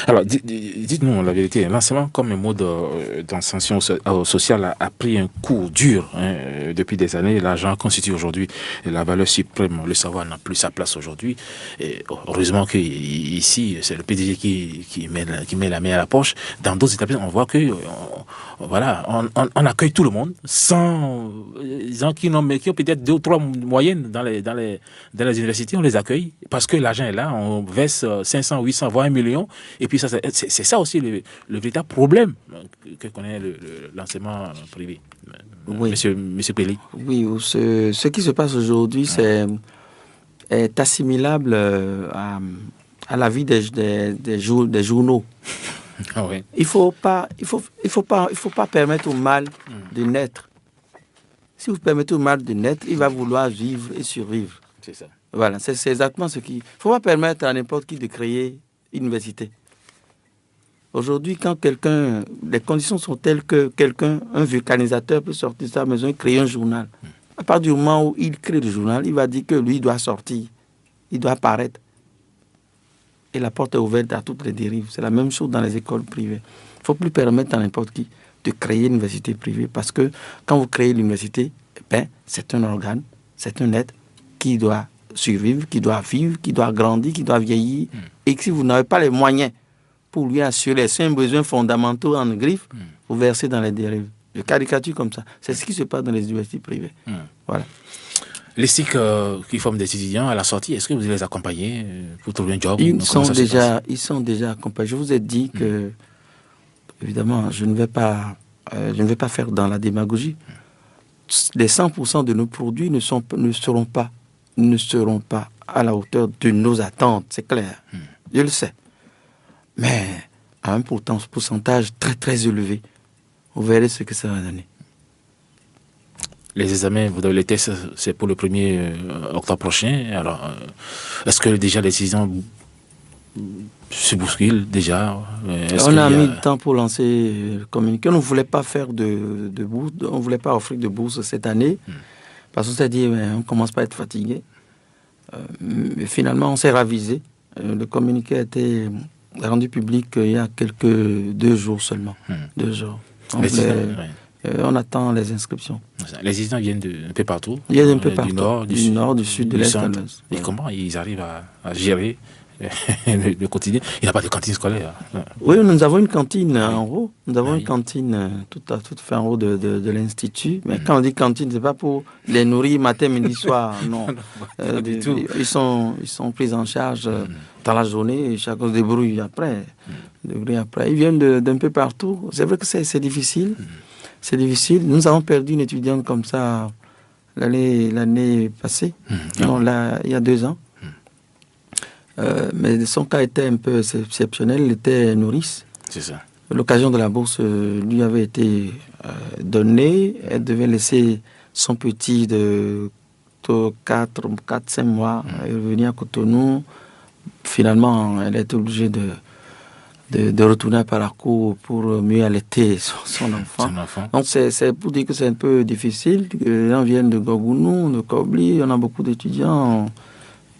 Alors, dites-nous la vérité. L'enseignement comme un mode d'insertion sociale a pris un coup dur depuis des années. L'argent constitue aujourd'hui la valeur suprême. Le savoir n'a plus sa place aujourd'hui. Et heureusement qu'ici, c'est le PDG qui met la main à la poche. Dans d'autres établissements, on voit que on accueille tout le monde sans gens qui ont peut-être 2 ou 3 moyennes dans les universités. On les accueille parce que l'argent est là. On verse 500, 800, voire 1 million. Et puis ça, c'est ça aussi le véritable problème que connaît l'enseignement privé. Oui. Monsieur Pelli. Oui, ce qui se passe aujourd'hui, est assimilable à la vie des journaux. Ah oui. Il faut pas permettre au mal de naître. Si vous permettez au mal de naître, il va vouloir vivre et survivre. C'est ça. Voilà, c'est exactement ce qui... Il ne faut pas permettre à n'importe qui de créer une université. Aujourd'hui, quand les conditions sont telles que un vulcanisateur peut sortir de sa maison et créer un journal. À partir du moment où il crée le journal, il va dire que lui doit sortir, il doit apparaître. Et la porte est ouverte à toutes les dérives. C'est la même chose dans les écoles privées. Il ne faut plus permettre à n'importe qui de créer une université privée parce que quand vous créez l'université, c'est un organe, c'est un être qui doit survivre, qui doit vivre, qui doit grandir, qui doit vieillir. Et que si vous n'avez pas les moyens pour lui assurer les 5 besoins fondamentaux en griffe, vous versez dans les dérives. Je caricature comme ça. C'est ce qui se passe dans les universités privées. Voilà. Les SIC qui forment des étudiants à la sortie, est-ce que vous les accompagnez pour trouver un job? Ils sont déjà accompagnés. Je vous ai dit que, évidemment, je ne vais pas faire dans la démagogie. Les 100% de nos produits ne seront pas à la hauteur de nos attentes, c'est clair. Je le sais. Mais à un pourcentage très très élevé, vous verrez ce que ça va donner. Les examens, les tests, c'est pour le 1er octobre prochain. Alors, est-ce que déjà les étudiants se bousculent déjà? On a mis du temps pour lancer le communiqué. On ne voulait pas faire de bourse, on ne voulait pas offrir de bourse cette année, parce qu'on s'est dit, on ne commence pas à être fatigué. Mais finalement, on s'est ravisé. Le communiqué a été rendu public il y a 2 jours seulement. 2 jours. On attend les inscriptions. Les étudiants viennent un peu partout. Ils viennent un peu partout. Du nord, du sud, de l'est, de l'ouest. Et comment ils arrivent à gérer le quotidien? Il n'y a pas de cantine scolaire. Oui, nous avons une cantine en haut. Nous avons une cantine tout fait en haut de l'Institut. Mais quand on dit cantine, ce n'est pas pour les nourrir matin, midi, soir. Non. Du tout. Ils sont pris en charge dans la journée et chacun se débrouille après. Ils viennent d'un peu partout. C'est vrai que c'est difficile. C'est difficile. Nous avons perdu une étudiante comme ça l'année passée. Non, il y a 2 ans. Mais son cas était un peu exceptionnel. Elle était nourrice. C'est ça. L'occasion de la bourse lui avait été donnée. Elle devait laisser son petit de 4-5 mois revenir à Cotonou. Finalement, elle est obligée de retourner à Parakou pour mieux allaiter son enfant. Donc c'est pour dire que c'est un peu difficile. Les gens viennent de Gogounou, de Kobli. On a beaucoup d'étudiants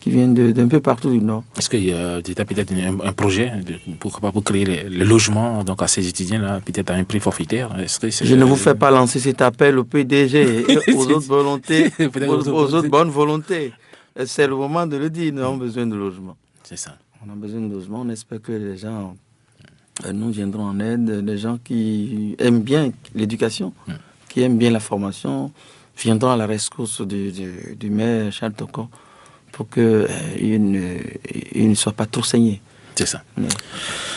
qui viennent d'un peu partout du Nord. Est-ce qu'il y a peut-être un projet pour créer les logements donc à ces étudiants-là, peut-être à un prix forfaitaire? Je ne vous fais pas lancer cet appel au PDG et aux autres volontés, aux autres bonnes volontés. C'est le moment de le dire, nous avons besoin de logements. C'est ça. On a besoin de logements, on espère que les gens nous viendront en aide, les gens qui aiment bien l'éducation, qui aiment bien la formation, viendront à la rescousse du maire Charles Toko pour qu'il ne soit pas trop saigné. C'est ça.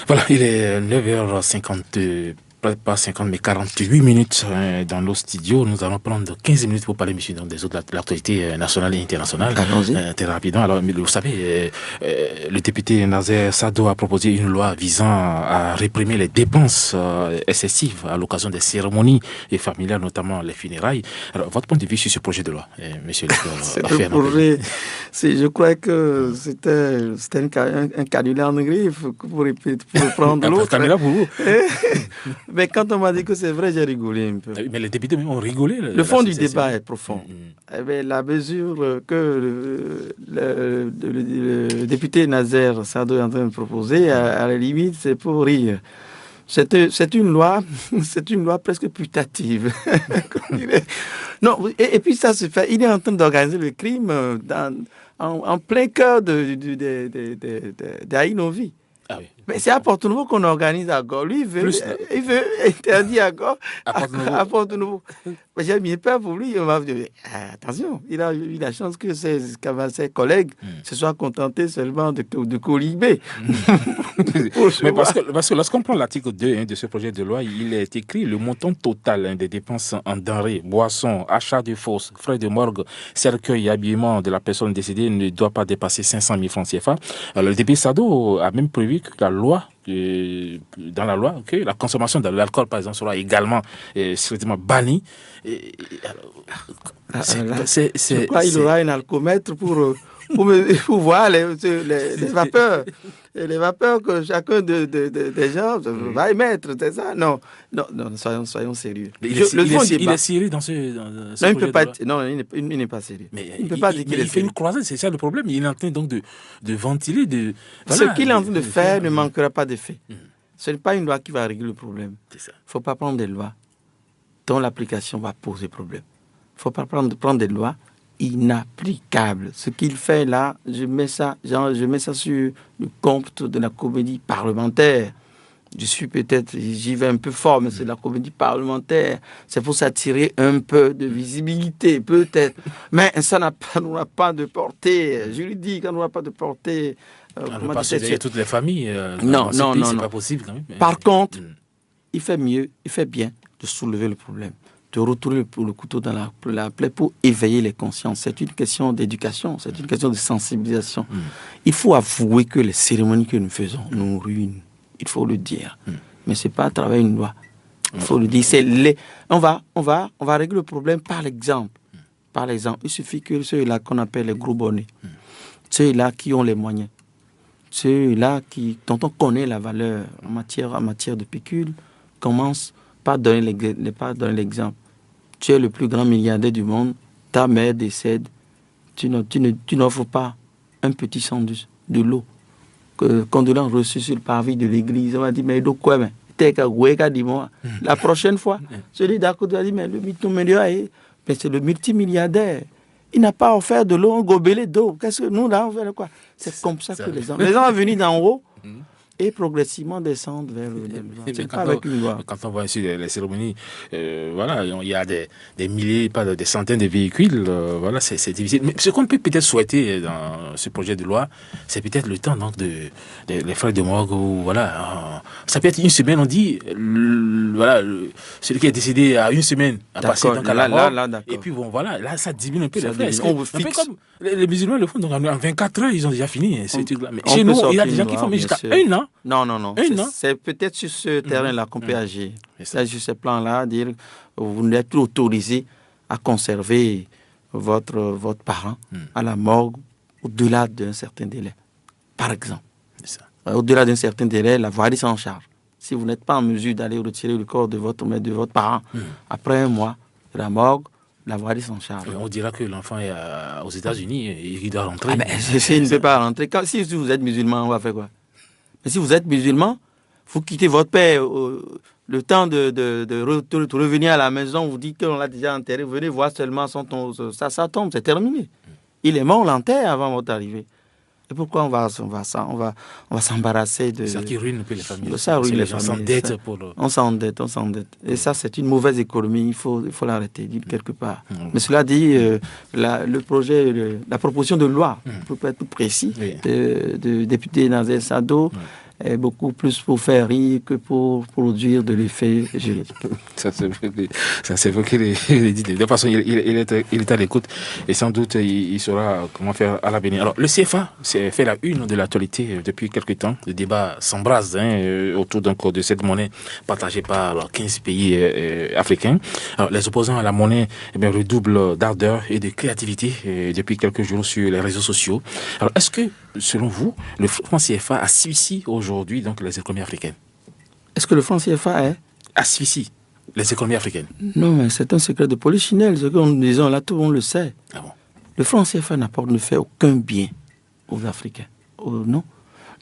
Voilà, il est 9h50. Pas 50 mais 48 minutes dans nos studios. Nous allons prendre 15 minutes pour parler, monsieur, des autres de l'actualité nationale et internationale. Allons-y. Très rapidement. Alors, vous savez, le député Nazer Sado a proposé une loi visant à réprimer les dépenses excessives à l'occasion des cérémonies et familiales, notamment les funérailles. Alors, votre point de vue sur ce projet de loi, monsieur le projet, je crois que c'était un canular en griffe pour prendre l'autre. Un canular pour vous. Mais quand on m'a dit que c'est vrai, j'ai rigolé un peu. Mais les députés ont rigolé. Le fond du débat est profond. La mesure que le député Nazer Sado est en train de proposer, à la limite, c'est pour rire. C'est une loi presque putative. Non, et puis ça se fait. Il est en train d'organiser le crime en plein cœur d'Aïnovi. Ah oui. Mais c'est à Porto-Nouveau qu'on organise à Gor. Lui, il veut interdire à Gor à Porto-Nouveau. Mais j'ai bien peur pour lui. On va dire, attention, il a eu la chance que ses collègues se soient contentés seulement de colibé. Mais parce que lorsqu'on prend l'article 2 de ce projet de loi, il est écrit le montant total des dépenses en denrées, boissons, achats de fosses, frais de morgue, cercueil et habillement de la personne décédée ne doit pas dépasser 500 000 francs CFA. Alors, le député Sado a même prévu que dans la loi, que la consommation de l'alcool, par exemple, sera également strictement bannie. Je crois qu'il aura un alcomètre pour voir les vapeurs. Et les vapeurs que chacun des gens va émettre, c'est ça? Non, soyons sérieux. Il est sérieux dans ce non, il peut pas être, non, il n'est pas sérieux. Mais il ne peut pas dire qu'il est sérieux. Il fait une croisade, c'est ça le problème. Il est en train donc de ventiler. Ce qu'il est en train de faire ne manquera pas d'effet. Ce n'est pas une loi qui va régler le problème. Il ne faut pas prendre des lois dont l'application va poser problème. Il ne faut pas prendre des lois inapplicables. Ce qu'il fait là, je mets ça sur le compte de la comédie parlementaire. J'y vais un peu fort, mais c'est de la comédie parlementaire. C'est pour s'attirer un peu de visibilité, peut-être. Mais ça n'aura pas de portée juridique, ça n'aura pas de portée. Pas surveiller toutes les familles. Non. C'est pas possible quand même. Par contre, il fait bien de soulever le problème, de retourner le couteau dans la plaie pour éveiller les consciences. C'est une question d'éducation, c'est une question de sensibilisation. Il faut avouer que les cérémonies que nous faisons nous ruinent. Il faut le dire. Mais ce n'est pas à travers une loi. Il faut le dire. On va régler le problème par l'exemple. Par exemple, il suffit que ceux-là qu'on appelle les gros bonnets, ceux-là qui ont les moyens, ceux-là dont on connaît la valeur en matière de pécule, commencent par donner l'exemple. Tu es le plus grand milliardaire du monde, ta mère décède, tu n'offres pas un petit sandwich, de l'eau. Condoléances reçues sur le parvis de l'église. On m'a dit, mais de quoi, dis-moi. La prochaine fois, celui d'à côté a dit, mais c'est le multimilliardaire. Il n'a pas offert de l'eau, un gobelet d'eau. Qu'est-ce que nous, là, on fait quoi? C'est comme ça que les gens sont venus d'en haut et progressivement descendent vers le bas. C'est pas avec une loi. Quand on voit ici les cérémonies, voilà, il y a des milliers, pas des centaines de véhicules. Voilà, c'est difficile. Mais ce qu'on peut peut-être souhaiter dans ce projet de loi, c'est peut-être le temps donc les frais de morgue ou voilà, Ça peut être une semaine, on dit, celui qui est décédé à une semaine a passé donc à la mort. Et puis bon, voilà, là, ça diminue un peu les frais. Un peu comme les musulmans le font, donc en 24 heures, ils ont déjà fini ce truc-là. Mais chez nous, il y a des gens qui font jusqu'à 1 an. Non. C'est peut-être sur ce terrain-là qu'on peut agir. C'est sur ce plan-là, dire vous n'êtes plus autorisé à conserver votre parent à la morgue au-delà d'un certain délai, par exemple. Au-delà d'un certain délai, la voirie s'en charge. Si vous n'êtes pas en mesure d'aller retirer le corps de votre parent après 1 mois de la morgue, la voirie s'en charge. On dira que l'enfant est aux États-Unis et il doit rentrer. Il ne peut pas rentrer. Si vous êtes musulman, on va faire quoi? Mais si vous êtes musulman, vous quittez votre père le temps de revenir à la maison, vous dites qu'on l'a déjà enterré, vous venez voir seulement ça tombe, c'est terminé. Il est mort, on l'enterre avant votre arrivée. Et pourquoi on va s'embarrasser de... C'est ça qui ruine un peu les familles. Ça ruine les familles. On s'endette. On s'endette. Et ça, c'est une mauvaise économie. Il faut l'arrêter, dire quelque part. Mais cela dit, la proposition de loi, pour être plus précis, de député Nazer Sado, est beaucoup plus pour faire rire que pour produire de l'effet juridique. Ça c'est vrai qu'il est dit. De toute façon, il est à l'écoute et sans doute il saura comment faire à l'avenir. Alors, le CFA fait la une de l'actualité depuis quelques temps. Le débat s'embrase autour de cette monnaie partagée par 15 pays africains. Alors, les opposants à la monnaie redoublent d'ardeur et de créativité depuis quelques jours sur les réseaux sociaux. Alors, est-ce que, selon vous, le franc CFA asphyxie aujourd'hui donc les économies africaines? Est-ce que le franc CFA asphyxie les économies africaines? Non, mais c'est un secret de polichinelle. Ce que nous disons là, tout le monde le sait. Ah bon? Le franc CFA ne fait aucun bien aux Africains. Non.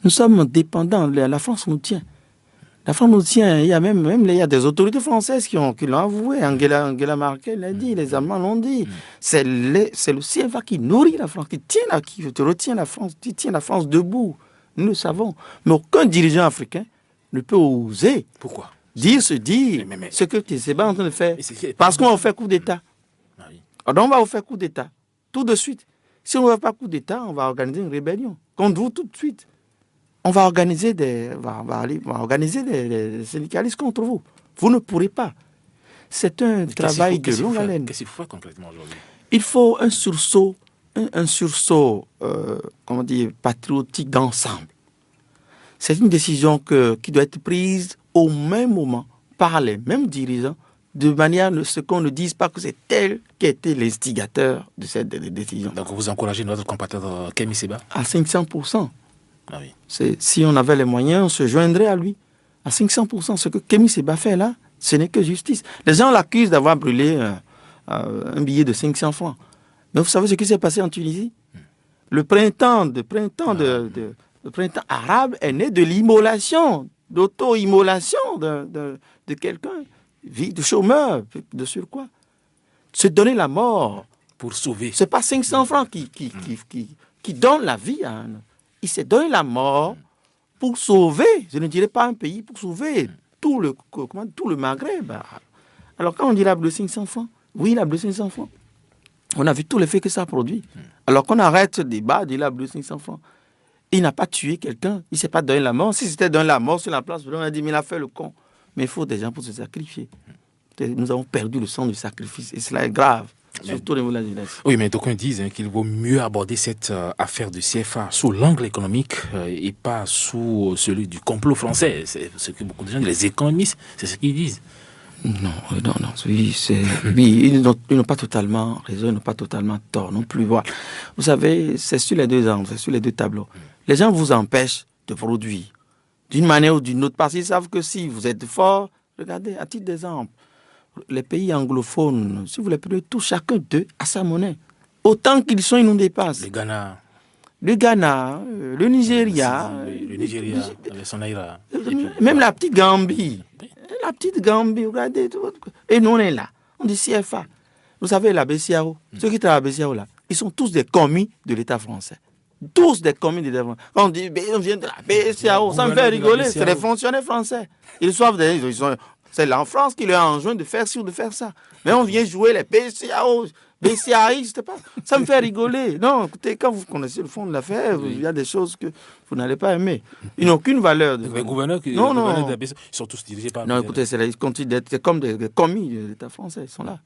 Nous sommes dépendants. La France nous tient. La France nous tient. Il y a il y a des autorités françaises qui l'ont avoué. Angela Merkel l'a dit, les Allemands l'ont dit. C'est le CFA qui nourrit la France, qui retient la France, qui tient la France debout. Nous le savons. Mais aucun dirigeant africain ne peut oser. Pourquoi? Se dire ce que Tshisekedi est en train de faire. Parce qu'on va faire coup d'État. Ah oui. Alors on va faire coup d'État. Tout de suite. Si on ne fait pas coup d'État, on va organiser une rébellion. Contre vous tout de suite. On va organiser des syndicalistes contre vous. Vous ne pourrez pas. C'est un travail de longue haleine. Qu'est-ce qu'il faut faire concrètement aujourd'hui? Il faut un sursaut, patriotique d'ensemble. C'est une décision qui doit être prise au même moment par les mêmes dirigeants, de manière à ce qu'on ne dise pas que c'est tel qui était l'instigateur de cette décision. Donc vous encouragez notre compatriote Kémi Séba? À 500%. Ah oui. Si on avait les moyens, on se joindrait à lui. À 500%, ce que Kémi Séba fait là, ce n'est que justice. Les gens l'accusent d'avoir brûlé un billet de 500 francs. Mais vous savez ce qui s'est passé en Tunisie? Le printemps arabe est né de l'immolation, d'auto-immolation de quelqu'un, vie de chômeur, de surcroît. Se donner la mort. Pour sauver. Ce n'est pas 500 francs qui donne la vie à un. Il s'est donné la mort pour sauver, je ne dirais pas un pays, pour sauver tout le Maghreb. Alors quand on dit la bleue 500 francs, oui, la bleue 500 francs. On a vu tout l'effet que ça produit. Alors qu'on arrête ce débat de la bleue 500 francs. Il n'a pas tué quelqu'un, il ne s'est pas donné la mort. Si c'était donné la mort sur la place, on a dit, mais il a fait le con. Mais il faut des gens pour se sacrifier. Nous avons perdu le sens du sacrifice et cela est grave. Surtout au niveau de la jeunesse. Oui, mais d'aucuns disent qu'il vaut mieux aborder cette affaire du CFA sous l'angle économique et pas sous celui du complot français. C'est ce que beaucoup de gens, les économistes, c'est ce qu'ils disent. Non. Oui, ils n'ont pas totalement raison, ils n'ont pas totalement tort non plus. Voilà. Vous savez, c'est sur les deux angles, c'est sur les deux tableaux. Les gens vous empêchent de produire d'une manière ou d'une autre parce qu'ils savent que si vous êtes fort, regardez, à titre d'exemple, les pays anglophones, si vous les prenez tous, chacun d'eux a sa monnaie. Autant qu'ils sont, ils nous dépassent. Le Ghana, le Nigeria. Le Nigeria, avec son naira. Même la petite Gambie. La petite Gambie, regardez. Et nous, on est là. On dit CFA. Vous savez, la BCAO, ceux qui travaillent à la BCAO, là, ils sont tous des commis de l'État français. Tous des commis de l'État français. Quand on dit, on vient de la BCAO, ça me fait rigoler. C'est des fonctionnaires français. Ils c'est la France qui leur enjoint de faire ci ou de faire ça. Mais on vient jouer les BCAO. BCAI, je sais pas. Ça me fait rigoler. Non, écoutez, quand vous connaissez le fond de l'affaire, il y a des choses que vous n'allez pas aimer. Ils n'ont aucune valeur. Les gouverneurs qui sont tous dirigés par... Non, écoutez, ils continuent d'être comme des commis de l'État français, ils sont là.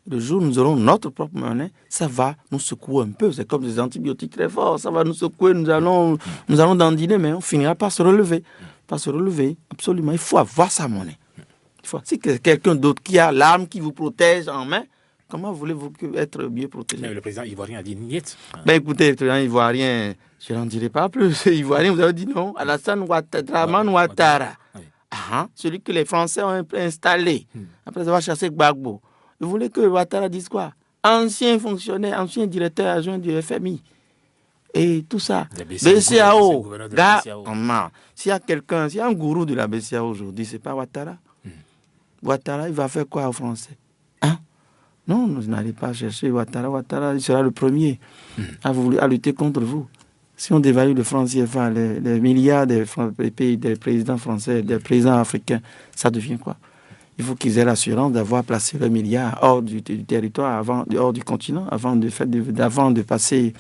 Le jour où nous aurons notre propre monnaie, ça va nous secouer un peu. C'est comme des antibiotiques très forts. Ça va nous secouer, nous allons dandiner, mais on finira par se relever. Par se relever, absolument. Il faut avoir sa monnaie. Si quelqu'un d'autre qui a l'arme qui vous protège en main, comment voulez-vous être mieux protégé? Mais le président ivoirien a dit niet. Ben écoutez, le président ivoirien, je n'en dirai pas plus. Ivoirien, vous avez dit non. Alassane Draman Ouattara. Celui que les Français ont installé après avoir chassé Gbagbo. Vous voulez que Ouattara dise quoi? Ancien fonctionnaire, ancien directeur adjoint du FMI. Et tout ça. BCAO. S'il y a quelqu'un, s'il y a un gourou de la BCAO aujourd'hui, c'est pas Ouattara. Ouattara, il va faire quoi aux Français? Non, vous n'allez pas chercher Ouattara. Ouattara, il sera le premier à lutter contre vous. Si on dévalue le franc CFA, les milliards des présidents français, des présidents africains, ça devient quoi? Il faut qu'ils aient l'assurance d'avoir placé le milliard hors du territoire, hors du continent, avant de passer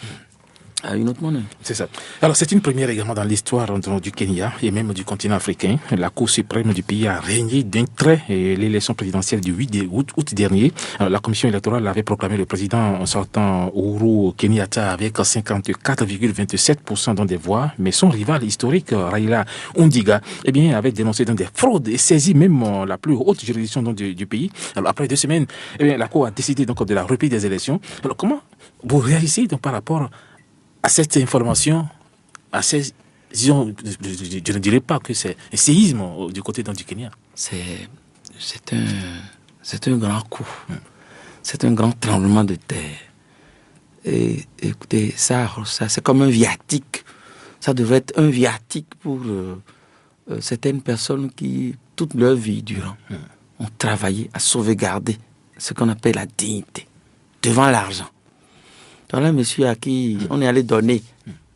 à une autre monnaie. C'est ça. Alors, c'est une première également dans l'histoire du Kenya et même du continent africain. La Cour suprême du pays a régné d'un trait l'élection présidentielle du 8 août dernier. Alors, la commission électorale avait proclamé le président sortant Uhuru Kenyatta avec 54,27% dans des voix, mais son rival historique, Raila Odinga, avait dénoncé des fraudes et saisi même la plus haute juridiction du pays. Alors, après 2 semaines, la Cour a décidé donc de la reprise des élections. Alors, comment vous réagissez donc par rapport à cette information, je ne dirais pas que c'est un séisme du côté du Kenya. C'est un grand coup. C'est un grand tremblement de terre. Et écoutez, ça c'est comme un viatique. Ça devrait être un viatique pour certaines personnes qui, toute leur vie durant, ont travaillé à sauvegarder ce qu'on appelle la dignité devant l'argent. Voilà un monsieur à qui on est allé donner,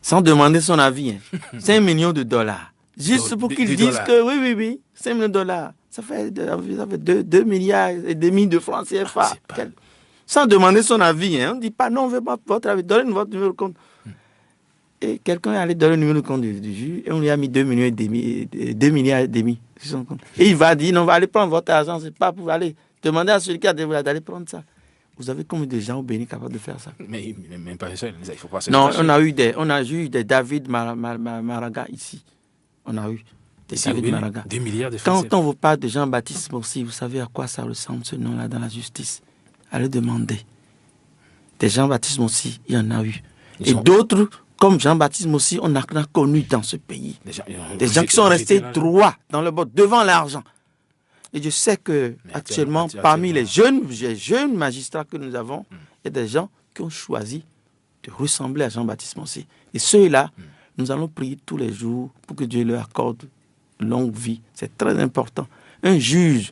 sans demander son avis, 5 millions de dollars. Juste pour qu'il dise que oui, 5 millions de dollars. Ça fait 2 milliards et demi de francs CFA. Sans demander son avis. On ne dit pas non, on ne veut pas votre avis. Donnez votre numéro de compte. Et quelqu'un est allé donner le numéro de compte du juge et on lui a mis 2 millions et demi, 2 milliards et demi sur son compte. Et il va dire non, on va aller prendre votre argent. C'est pas pour aller demander à celui qui a d'aller prendre ça. Vous avez combien de gens au Bénin capables de faire ça? Mais même pas un seul. Il faut pas se non, on a eu des David Maraga ici. On a eu des David Maraga. 2 milliards de francs. Quand on vous parle de Jean-Baptiste Morsi, vous savez à quoi ça ressemble ce nom-là dans la justice? Allez demander. Des Jean-Baptiste Morsi, il y en a eu. Et d'autres, comme Jean-Baptiste Morsi, on a connu dans ce pays. Des gens qui sont restés droits dans le bord, devant l'argent. Et je sais que actuellement, parmi les jeunes magistrats que nous avons, il y a des gens qui ont choisi de ressembler à Jean-Baptiste Morsi. Et ceux-là, nous allons prier tous les jours pour que Dieu leur accorde une longue vie. C'est très important. Un juge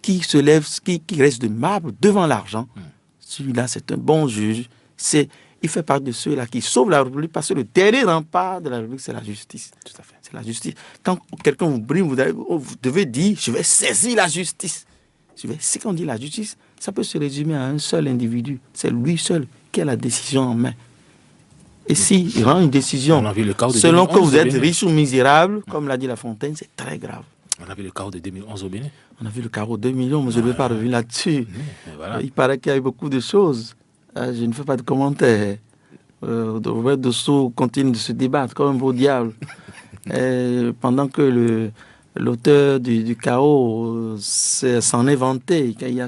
qui se lève, qui reste de marbre devant l'argent, celui-là, c'est un bon juge. Il fait partie de ceux-là qui sauvent la République parce que le dernier rempart de la République, c'est la justice. Tout à fait. C'est la justice. Quand quelqu'un vous brime, vous devez dire, je vais saisir la justice. Si on dit la justice, ça peut se résumer à un seul individu. C'est lui seul qui a la décision en main. Et s'il rend une décision, selon que vous êtes riche ou misérable, comme l'a dit La Fontaine, c'est très grave. On a vu le chaos de 2011 au Bénin. On a vu le chaos de 2 millions, mais je ne vais pas revenir là-dessus. Voilà. Il paraît qu'il y a eu beaucoup de choses. Je ne fais pas de commentaires. Robert Dosso continue de se débattre comme un beau diable. Pendant que l'auteur du chaos s'en est vanté, il y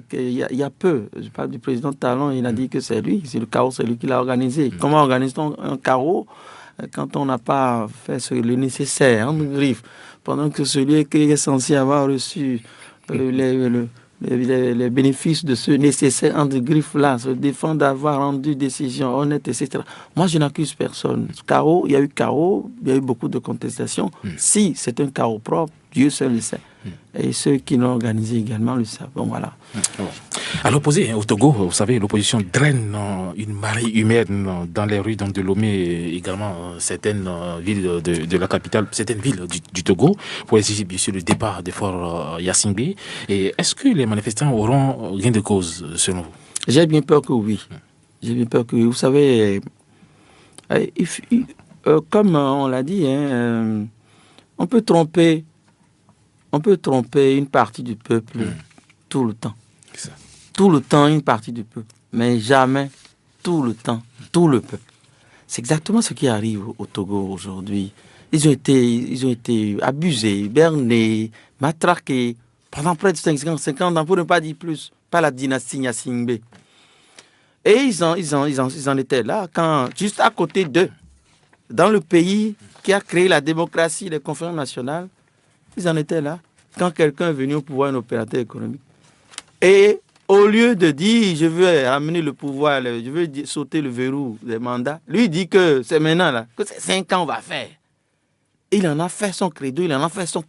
a peu. Je parle du président Talon, il a dit que c'est lui, c'est le chaos, c'est lui qui l'a organisé. Comment organise-t-on un chaos quand on n'a pas fait le nécessaire, en griffe, pendant que celui qui est censé avoir reçu les bénéfices de ce nécessaire entre griffes-là, se défend d'avoir rendu décision honnête, etc. Moi, je n'accuse personne. Chaos, il y a eu chaos, il y a eu beaucoup de contestations. Si c'est un chaos propre, Dieu seul le sait. Et ceux qui l'ont organisé également le savent. Bon, voilà. À l'opposé, au Togo, vous savez, l'opposition draine une marée humaine dans les rues de Lomé, également certaines villes de la capitale, certaines villes du Togo, pour exiger bien sûr le départ de Fort Yassingbe. Et est-ce que les manifestants auront gain de cause, selon vous? J'ai bien peur que oui. J'ai bien peur que oui. Vous savez, comme on l'a dit, hein, on peut tromper une partie du peuple tout le temps. Tout le temps, une partie du peuple. Mais jamais tout le temps, tout le peuple. C'est exactement ce qui arrive au Togo aujourd'hui. Ils ont été abusés, bernés, matraqués pendant près de 50 ans, pour ne pas dire plus, par la dynastie Nyasingbe. Et ils en étaient là quand, juste à côté d'eux, dans le pays qui a créé la démocratie, les conférences nationales, ils en étaient là quand quelqu'un est venu au pouvoir, un opérateur économique. Et au lieu de dire, je veux amener le pouvoir, je veux sauter le verrou des mandats, lui dit que c'est maintenant là, que c'est 5 ans on va faire. Il en a fait son credo, il en a fait son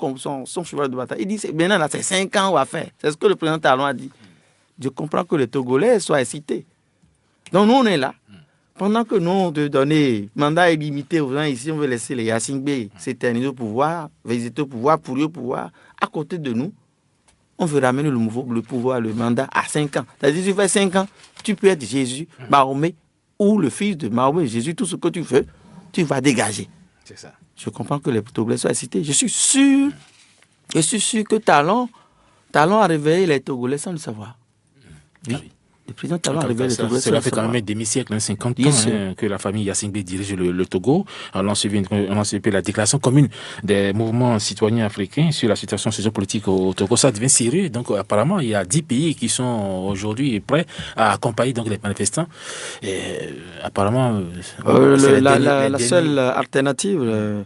cheval de bataille. Il dit, c'est maintenant là, c'est 5 ans on va faire. C'est ce que le président Talon a dit. Je comprends que les Togolais soient excités. Donc nous, on est là. Pendant que nous, on veut donner mandat illimité aux gens ici, on veut laisser les Yacingbe s'éterniser au pouvoir, visiter au pouvoir, pourrir au pouvoir. À côté de nous, on veut ramener le pouvoir, le mandat à 5 ans. C'est-à-dire, tu fais 5 ans, tu peux être Jésus, Mahomet, ou le fils de Mahomet, Jésus, tout ce que tu veux, tu vas dégager. C'est ça. Je comprends que les Togolais soient excités. Je suis sûr que Talon a réveillé les Togolais sans le savoir. Oui. Le président Talon a réveillé les Togolais sans le savoir. Cela fait quand même des demi-siècles, 50 ans, que la famille Yacingbe dirige le Togo. On a suivi la déclaration commune des mouvements citoyens africains sur la situation sociopolitique au Togo. Ça devient sérieux. Donc apparemment, il y a 10 pays qui sont aujourd'hui prêts à accompagner donc, les manifestants. Et apparemment... la seule alternative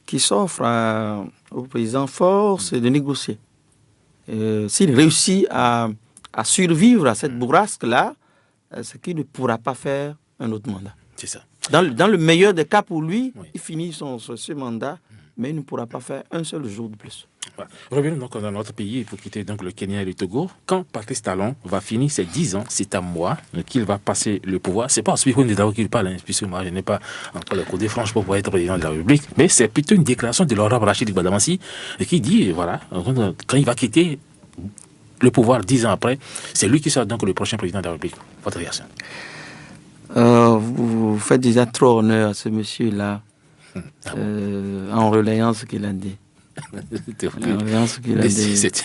qui s'offre au président fort, c'est de négocier. S'il réussit à survivre à cette bourrasque-là, c'est qu'il ne pourra pas faire un autre mandat. C'est ça. Dans le meilleur des cas pour lui, il finit ce mandat, mais il ne pourra pas faire un seul jour de plus. Voilà. Revenons donc dans notre pays pour quitter donc le Kenya et le Togo. Quand Patrice Talon va finir ses 10 ans, c'est à moi qu'il va passer le pouvoir. C'est pas en Spirou Ndao qu'il parle, puisque moi je n'ai pas encore le coup des franches pour pouvoir être président de la République, mais c'est plutôt une déclaration de l'honorable Rachid Gbadamassi qui dit, voilà, quand il va quitter le pouvoir 10 ans après, c'est lui qui sera donc le prochain président de la République. Votre réaction? Vous faites déjà trop honneur à ce monsieur-là, en relayant ce qu'il a dit.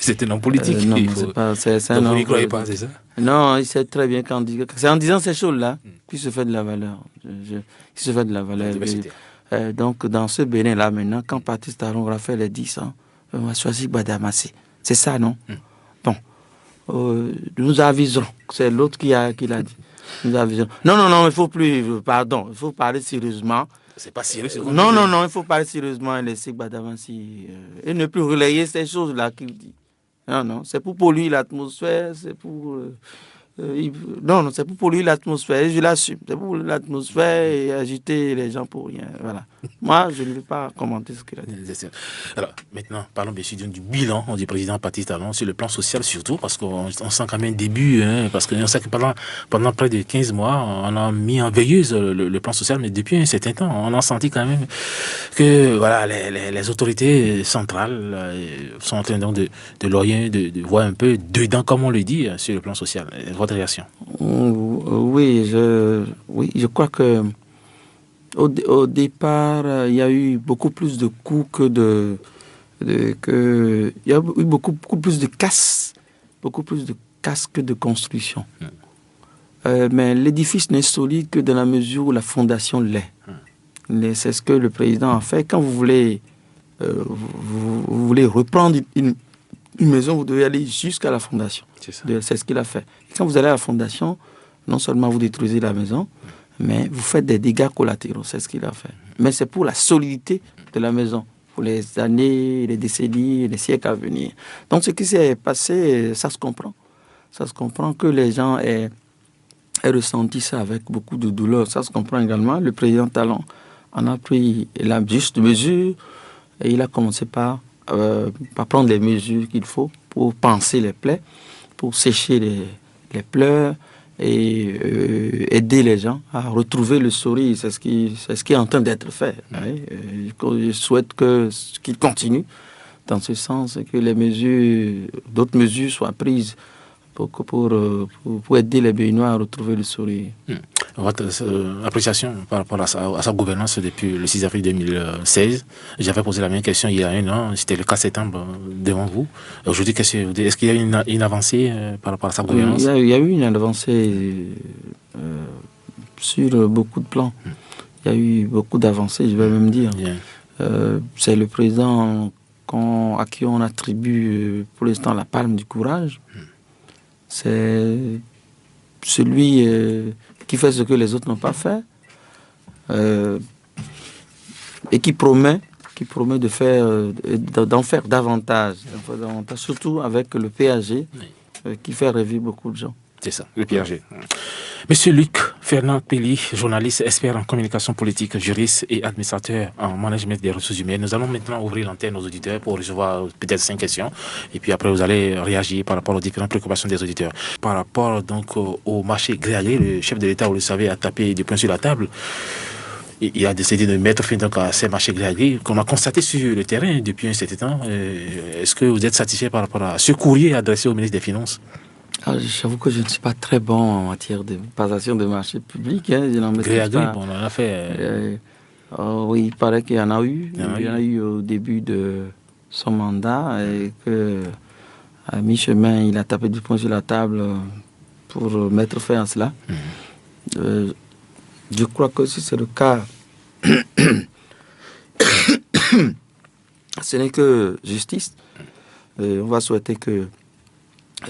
C'est un homme politique. Non, c'est un homme. Vous n'y croyez pas, c'est ça? Non, il sait très bien quand c'est en disant ces choses-là qu'il se fait de la valeur. Il se fait de la valeur. Donc, dans ce Bénin-là, maintenant, quand Patrice Talon aura fait les 10 ans, on va choisir Gbadamassi. C'est ça, non? Bon. Nous aviserons. C'est l'autre qui l'a dit. Nous aviserons. Non, il faut plus. Pardon, il faut parler sérieusement. C'est pas sérieux. Non, il faut parler sérieusement et laisser Gbadamassi et ne plus relayer ces choses-là qu'il dit. Non, c'est pour polluer l'atmosphère, c'est pour... c'est pour polluer l'atmosphère, je l'assume. C'est pour polluer l'atmosphère et agiter les gens pour rien. Voilà. Moi, je ne vais pas commenter ce qu'il a dit. Alors, maintenant, parlons bien sûr du bilan du président Patrice Talon sur le plan social surtout, parce qu'on sent quand même un début, parce qu'on sait que pendant près de 15 mois, on a mis en veilleuse le plan social, mais depuis un certain temps, on a senti quand même que voilà, les autorités centrales sont en train donc de l'orient, de voir un peu dedans, comme on le dit, sur le plan social. Votre réaction? Oui, je crois que au départ, il y a eu beaucoup plus de coups il y a eu beaucoup plus de casse, que de construction. Mais l'édifice n'est solide que dans la mesure où la fondation l'est. C'est ce que le président a fait. Quand vous voulez reprendre une maison, vous devez aller jusqu'à la fondation. C'est ce qu'il a fait. Et quand vous allez à la fondation, non seulement vous détruisez la maison, mais vous faites des dégâts collatéraux. C'est ce qu'il a fait. Mais c'est pour la solidité de la maison, pour les années, les décennies, les siècles à venir. Donc ce qui s'est passé, ça se comprend. Ça se comprend que les gens aient ressenti ça avec beaucoup de douleur. Ça se comprend également. Le président Talon en a pris la juste mesure et il a commencé par prendre les mesures qu'il faut pour panser les plaies, pour sécher les pleurs et aider les gens à retrouver le sourire. C'est ce qui est en train d'être fait. Je souhaite qu'il continue dans ce sens et que d'autres mesures soient prises pour aider les Béninois à retrouver le sourire. Votre appréciation par rapport à sa gouvernance depuis le 6 avril 2016. J'avais posé la même question il y a un an, c'était le 4 septembre devant vous. Aujourd'hui, est-ce qu'il y a une avancée par rapport à sa gouvernance? Il y a eu une avancée sur beaucoup de plans. Il y a eu beaucoup d'avancées, je vais même dire. C'est le président à qui on attribue pour l'instant la palme du courage. C'est celui qui fait ce que les autres n'ont pas fait et qui promet d'en faire davantage, surtout avec le PAG qui fait revivre beaucoup de gens. C'est ça, le PAG. Monsieur Luc Fernand Pelly, journaliste, expert en communication politique, juriste et administrateur en management des ressources humaines. Nous allons maintenant ouvrir l'antenne aux auditeurs pour recevoir peut-être 5 questions. Et puis après, vous allez réagir par rapport aux différentes préoccupations des auditeurs. Par rapport donc au marché gré à gré, le chef de l'État, vous le savez, a tapé du poing sur la table. Il a décidé de mettre fin donc à ces marchés gré à gré qu'on a constaté sur le terrain depuis un certain temps. Est-ce que vous êtes satisfait par rapport à ce courrier adressé au ministre des Finances? J'avoue que je ne suis pas très bon en matière de passation de marchés publics. Je n'en maîtrise pas. On en a fait. Oui, il paraît qu'il y en a eu. Il y en a eu au début de son mandat et qu'à mi-chemin, il a tapé du poing sur la table pour mettre fin à cela. Je crois que si c'est le cas, ce n'est que justice. On va souhaiter que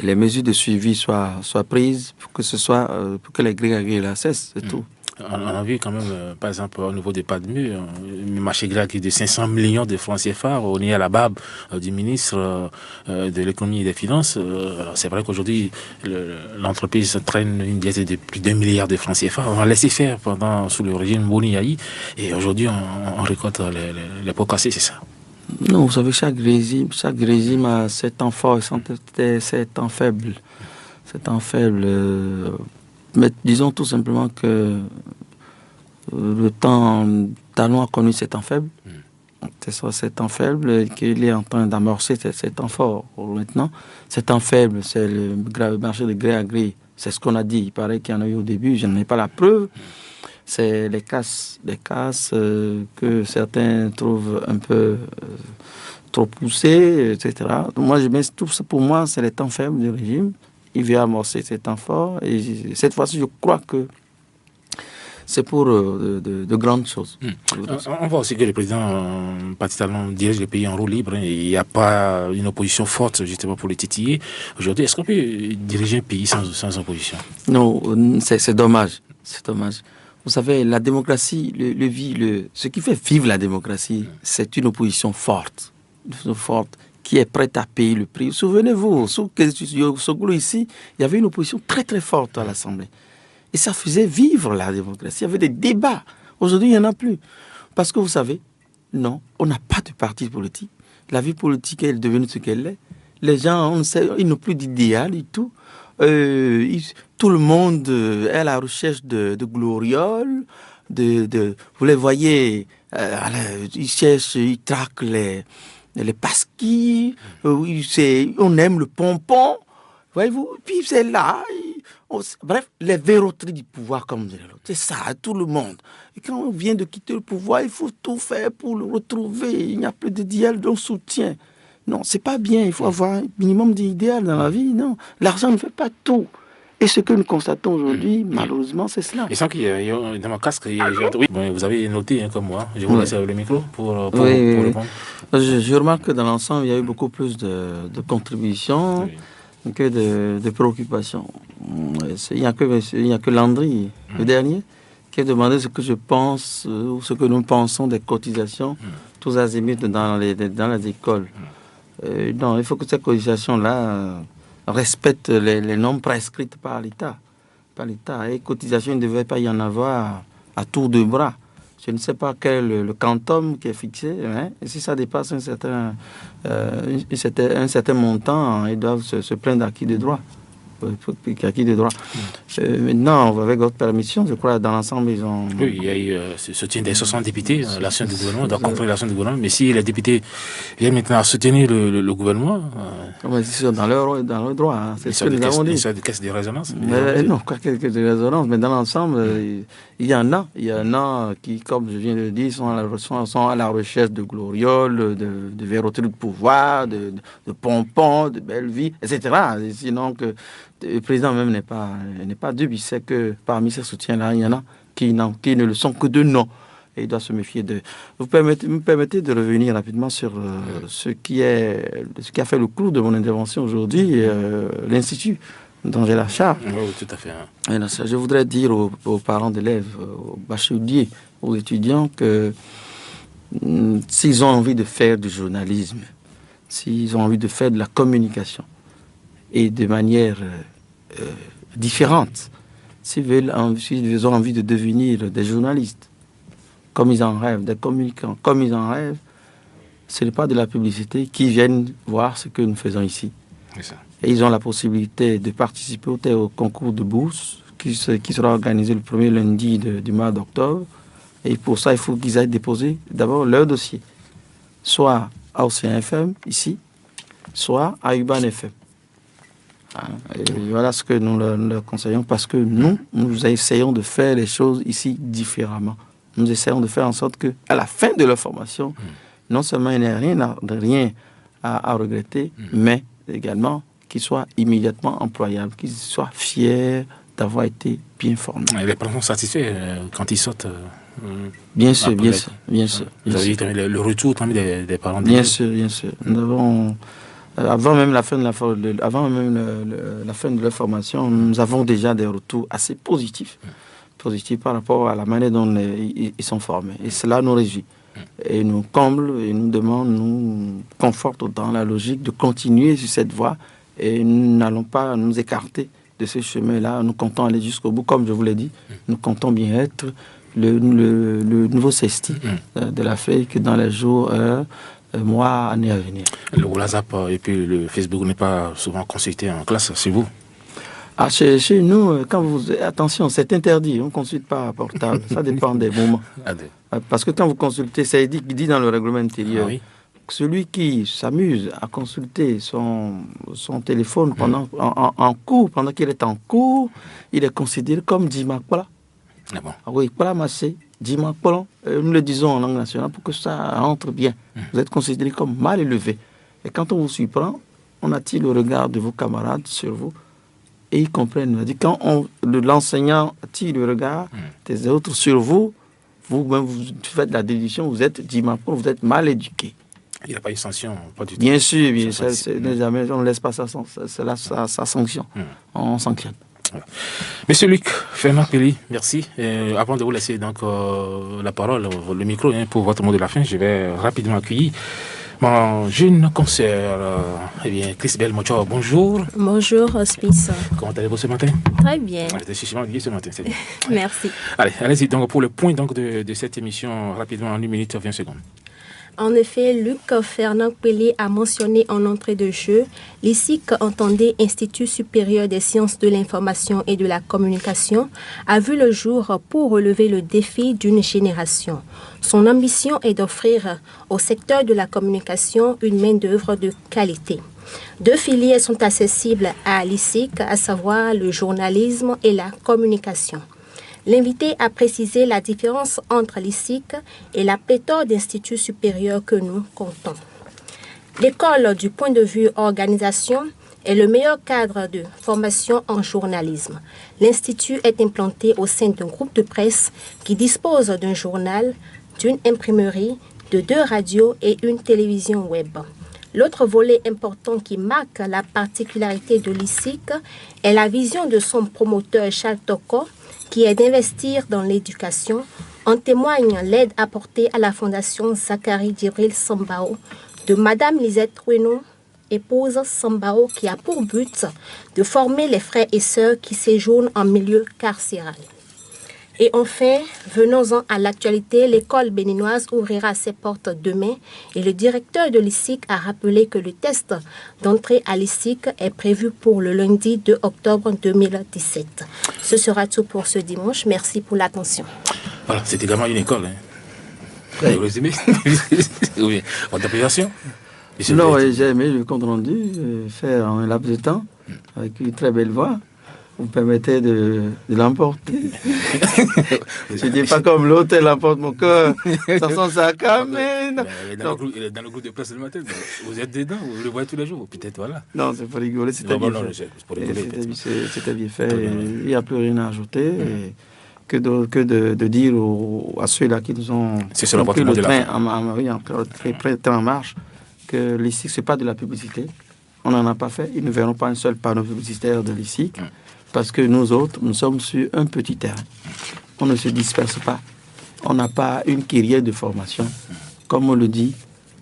les mesures de suivi soient prises pour que les gré à gré la cessent, c'est tout. On a vu quand même, par exemple, au niveau des PADMU, un marché gré à gré de 500 millions de francs CFA au nez à la barbe du ministre de l'économie et des finances. C'est vrai qu'aujourd'hui, l'entreprise traîne une dette de plus d'1 milliard de francs CFA. On a laissé faire sous le régime Boni Yahi, et aujourd'hui, on récolte les pots cassés, c'est ça. Non, vous savez, chaque régime a ses temps forts et ses temps faibles. Mais disons tout simplement que le temps Talon a connu ses temps faibles. C'est soit ses temps faibles et qu'il est en train d'amorcer ses temps forts. Maintenant, ses temps faibles, c'est le marché de gré à gré. C'est ce qu'on a dit. Il paraît qu'il y en a eu au début, je n'en ai pas la preuve. C'est les casses que certains trouvent un peu trop poussées, etc. Moi, tout ça, pour moi, c'est les temps faibles du régime. Il vient amorcer ses temps forts. Et cette fois-ci, je crois que c'est pour de grandes choses. On voit aussi que le président Patrice Talon dirige le pays en roue libre. Il n'y a pas une opposition forte, justement, pour le titiller. Aujourd'hui, est-ce qu'on peut diriger un pays sans opposition? Non, c'est dommage. C'est dommage. Vous savez, la démocratie, ce qui fait vivre la démocratie, c'est une opposition forte, qui est prête à payer le prix. Souvenez-vous, sous Soglo ici, il y avait une opposition très très forte à l'Assemblée. Et ça faisait vivre la démocratie. Il y avait des débats. Aujourd'hui, il n'y en a plus. Parce que vous savez, non, on n'a pas de parti politique. La vie politique est devenue ce qu'elle est. Les gens, ils n'ont plus d'idéal et tout. Tout le monde est à la recherche de glorioles, vous les voyez, ils cherchent, ils traquent les pasquilles, on aime le pompon, voyez-vous, puis c'est là, bref, les verroteries du pouvoir, comme dirait l'autre, c'est ça, tout le monde. Et quand on vient de quitter le pouvoir, il faut tout faire pour le retrouver, il n'y a plus d'idéal, de soutien. Non, c'est pas bien, il faut avoir un minimum d'idéal dans la vie, non. L'argent ne fait pas tout. Et ce que nous constatons aujourd'hui, malheureusement, c'est cela. Et sans qu'il y ait dans mon casque, oui, vous avez noté comme moi, je vous laisse le micro pour répondre. Je remarque que dans l'ensemble, il y a eu beaucoup plus de contributions que de préoccupations. Il n'y a que Landry, le dernier, qui a demandé ce que je pense, ou ce que nous pensons des cotisations, tous azimuts dans les écoles. Non, il faut que ces cotisations-là respectent les normes prescrites par l'État. Et cotisations, il ne devait pas y en avoir à tour de bras. Je ne sais pas quel est le quantum qui est fixé. Et si ça dépasse un certain montant, ils doivent se plaindre d'acquis de droit. acquis de droit. Maintenant, avec votre permission, je crois dans l'ensemble, ils ont... Oui, il y a eu ce soutien des 60 députés, l'action du gouvernement, donc compris l'action du gouvernement. Mais si les députés viennent maintenant à soutenir le gouvernement... Ils sont dans leur droit, hein. C'est ce que nous avons dit. C'est des caisses de résonance. Non, pas quelques de résonance, mais dans l'ensemble, il y en a qui, comme je viens de le dire, sont à la recherche de glorioles, de verroteries de pouvoir, de pompons, de belle vie, etc. Sinon que le président même n'est pas dupe, il sait que parmi ces soutiens-là, il y en a qui ne le sont que de nom. Et il doit se méfier de... Vous me permettez de revenir rapidement sur ce qui a fait le clou de mon intervention aujourd'hui, l'Institut dont j'ai la charge. Oui, tout à fait. Hein. Je voudrais dire aux parents d'élèves, aux bacheliers, aux étudiants que s'ils ont envie de faire du journalisme, s'ils ont envie de faire de la communication, et de manière différente, s'ils ont envie de devenir des journalistes, comme ils en rêvent, des communicants, comme ils en rêvent, ce n'est pas de la publicité qu'ils viennent voir ce que nous faisons ici. Ça. Et ils ont la possibilité de participer au concours de bourse qui sera organisé le premier lundi du mois d'octobre. Et pour ça, il faut qu'ils aillent déposer d'abord leur dossier, soit à Océan FM, ici, soit à Urban FM. Et voilà ce que nous leur conseillons, parce que nous essayons de faire les choses ici différemment. Nous essayons de faire en sorte qu'à la fin de leur formation, non seulement il n'y a rien à regretter, mais également qu'ils soient immédiatement employables, qu'ils soient fiers d'avoir été bien formés. Et les parents sont satisfaits quand ils sortent Bien sûr. Vous avez dit le retour des parents. Bien sûr. Nous avons... Avant même la fin de leur formation, nous avons déjà des retours assez positifs par rapport à la manière dont ils sont formés. Et cela nous réjouit. Et nous comble, et nous demande, nous conforte dans la logique de continuer sur cette voie. Et nous n'allons pas nous écarter de ce chemin-là. Nous comptons aller jusqu'au bout. Comme je vous l'ai dit, nous comptons bien être le nouveau CESTI de l'Afrique dans les jours, mois, années à venir. Le WhatsApp et puis le Facebook n'est pas souvent consulté en classe, c'est vous? Chez nous, attention, c'est interdit, on ne consulte pas à portable, ça dépend des moments. Parce que quand vous consultez, c'est dit dans le règlement intérieur, celui qui s'amuse à consulter son téléphone en cours, pendant qu'il est en cours, il est considéré comme Dimakpala. Ah bon? Oui, Palamassé, Dimakpala, nous le disons en langue nationale pour que ça entre bien. Vous êtes considéré comme mal élevé. Et quand on vous surprend, on attire le regard de vos camarades sur vous. Et ils comprennent. Quand l'enseignant attire le regard des autres sur vous, vous-même, vous faites la déduction, vous êtes mal éduqué. Il n'y a pas une sanction, pas du tout. Bien sûr, jamais, on ne laisse pas sa sanction. On sanctionne. Monsieur Luc Fernand Pelly, merci. Avant de vous laisser donc la parole, le micro pour votre mot de la fin, je vais rapidement accueillir mon jeune consoeur, Chrisbel Mocho, bonjour. Bonjour, Hospice. Comment allez-vous ce matin? Très bien. J'étais chichement ce matin, c'est bien. Merci. Allez-y donc pour le point donc, de cette émission, rapidement en 1 minute 20 secondes. En effet, Luc Fernand Pelly a mentionné en entrée de jeu l'ISIC, entendé Institut supérieur des sciences de l'information et de la communication, a vu le jour pour relever le défi d'une génération. Son ambition est d'offrir au secteur de la communication une main-d'œuvre de qualité. 2 filières sont accessibles à l'ISIC, à savoir le journalisme et la communication. L'invité a précisé la différence entre l'ISIC et la pléthore d'instituts supérieurs que nous comptons. L'école, du point de vue organisation, est le meilleur cadre de formation en journalisme. L'Institut est implanté au sein d'un groupe de presse qui dispose d'un journal, d'une imprimerie, de 2 radios et une télévision web. L'autre volet important qui marque la particularité de l'ISIC est la vision de son promoteur Charles Toko, qui est d'investir dans l'éducation. En témoigne l'aide apportée à la Fondation Zachary Djibril Sambao de Madame Lisette Trueno, épouse Sambao, qui a pour but de former les frères et sœurs qui séjournent en milieu carcéral. Et enfin, venons-en à l'actualité, l'école béninoise ouvrira ses portes demain et le directeur de l'ISIC a rappelé que le test d'entrée à l'ISIC est prévu pour le lundi 2 octobre 2017. Ce sera tout pour ce dimanche. Merci pour l'attention. Voilà, c'est également une école. Hein. Oui. Vous résumez oui. Votre appréciation? Non, j'ai aimé le compte rendu, fait en un laps de temps, avec une très belle voix. Vous permettez de l'emporter. Je ne dis pas comme l'autre, elle emporte mon cœur dans son sac à main. Dans le groupe de presse le matin, vous êtes dedans, vous le voyez tous les jours, peut-être, voilà. Non, c'est pour rigoler, c'était bien fait. C'était bien fait, il n'y a plus rien à ajouter. Que de dire à ceux-là qui nous ont pris le train en marche, que l'ISIC, ce n'est pas de la publicité. On n'en a pas fait. Ils ne verront pas un seul panneau publicitaire de l'ISIC. Parce que nous autres, nous sommes sur un petit terrain. On ne se disperse pas. On n'a pas une carrière de formation. Comme on le dit,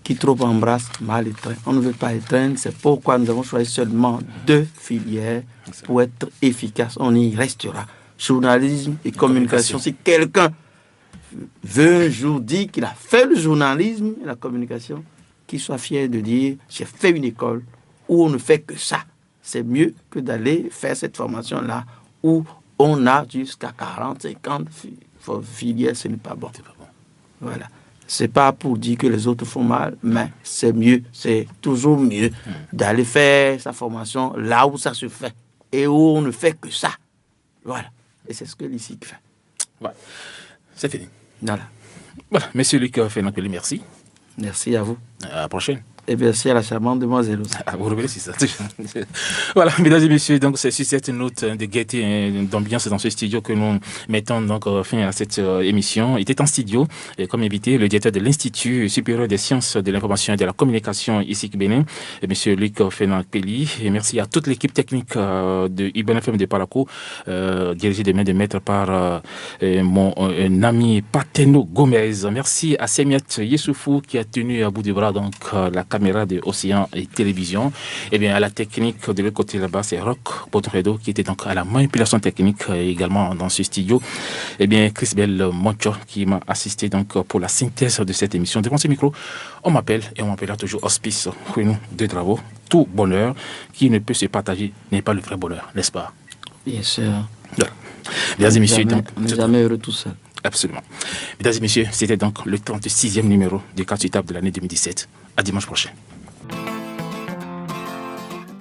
qui trop embrasse, mal étreint. On ne veut pas étreindre. C'est pourquoi nous avons choisi seulement 2 filières pour être efficaces. On y restera. Journalisme et communication. Si quelqu'un veut un jour dire qu'il a fait le journalisme et la communication, qu'il soit fier de dire « j'ai fait une école où on ne fait que ça ». C'est mieux que d'aller faire cette formation-là où on a jusqu'à 40, 50 filières, ce n'est pas bon. Voilà. C'est pas pour dire que les autres font mal, mais c'est mieux, c'est toujours mieux d'aller faire sa formation là où ça se fait et où on ne fait que ça. Voilà. Et c'est ce que l'ISIC fait. Ouais. C'est fini. Voilà. Voilà. Monsieur Luc Fernand Pelli, merci. Merci à vous. À la prochaine. Et merci à la charmante demoiselle aussi. Vous remercie ça. Voilà, mesdames et messieurs, donc c'est sur cette note de gaieté et d'ambiance dans ce studio que nous mettons donc fin à cette émission. Il était en studio, et comme invité, le directeur de l'Institut supérieur des sciences de l'information et de la communication ISIC Bénin, monsieur Luc Fernand Pelli. Et merci à toute l'équipe technique de Urban FM de Parakou, dirigée de main de maître par mon ami Pateno Gomez. Merci à Semiat Yessoufou qui a tenu à bout du bras donc la caméra de Océan et Télévision. Et bien, à la technique de l'autre côté là-bas, c'est Rock Potredo qui était donc à la manipulation technique également dans ce studio. Et bien, Chris Bell Moncho qui m'a assisté donc pour la synthèse de cette émission. Devant ce micro, on m'appelle et on m'appellera toujours Hospice Kouinou de Travaux. Tout bonheur qui ne peut se partager n'est pas le vrai bonheur, n'est-ce pas? Bien sûr. Voilà. Mesdames et messieurs, on n'est jamais heureux tout seul. Absolument. Mesdames et messieurs, c'était donc le 36e numéro des Cartes sur table de l'année 2017. À dimanche prochain.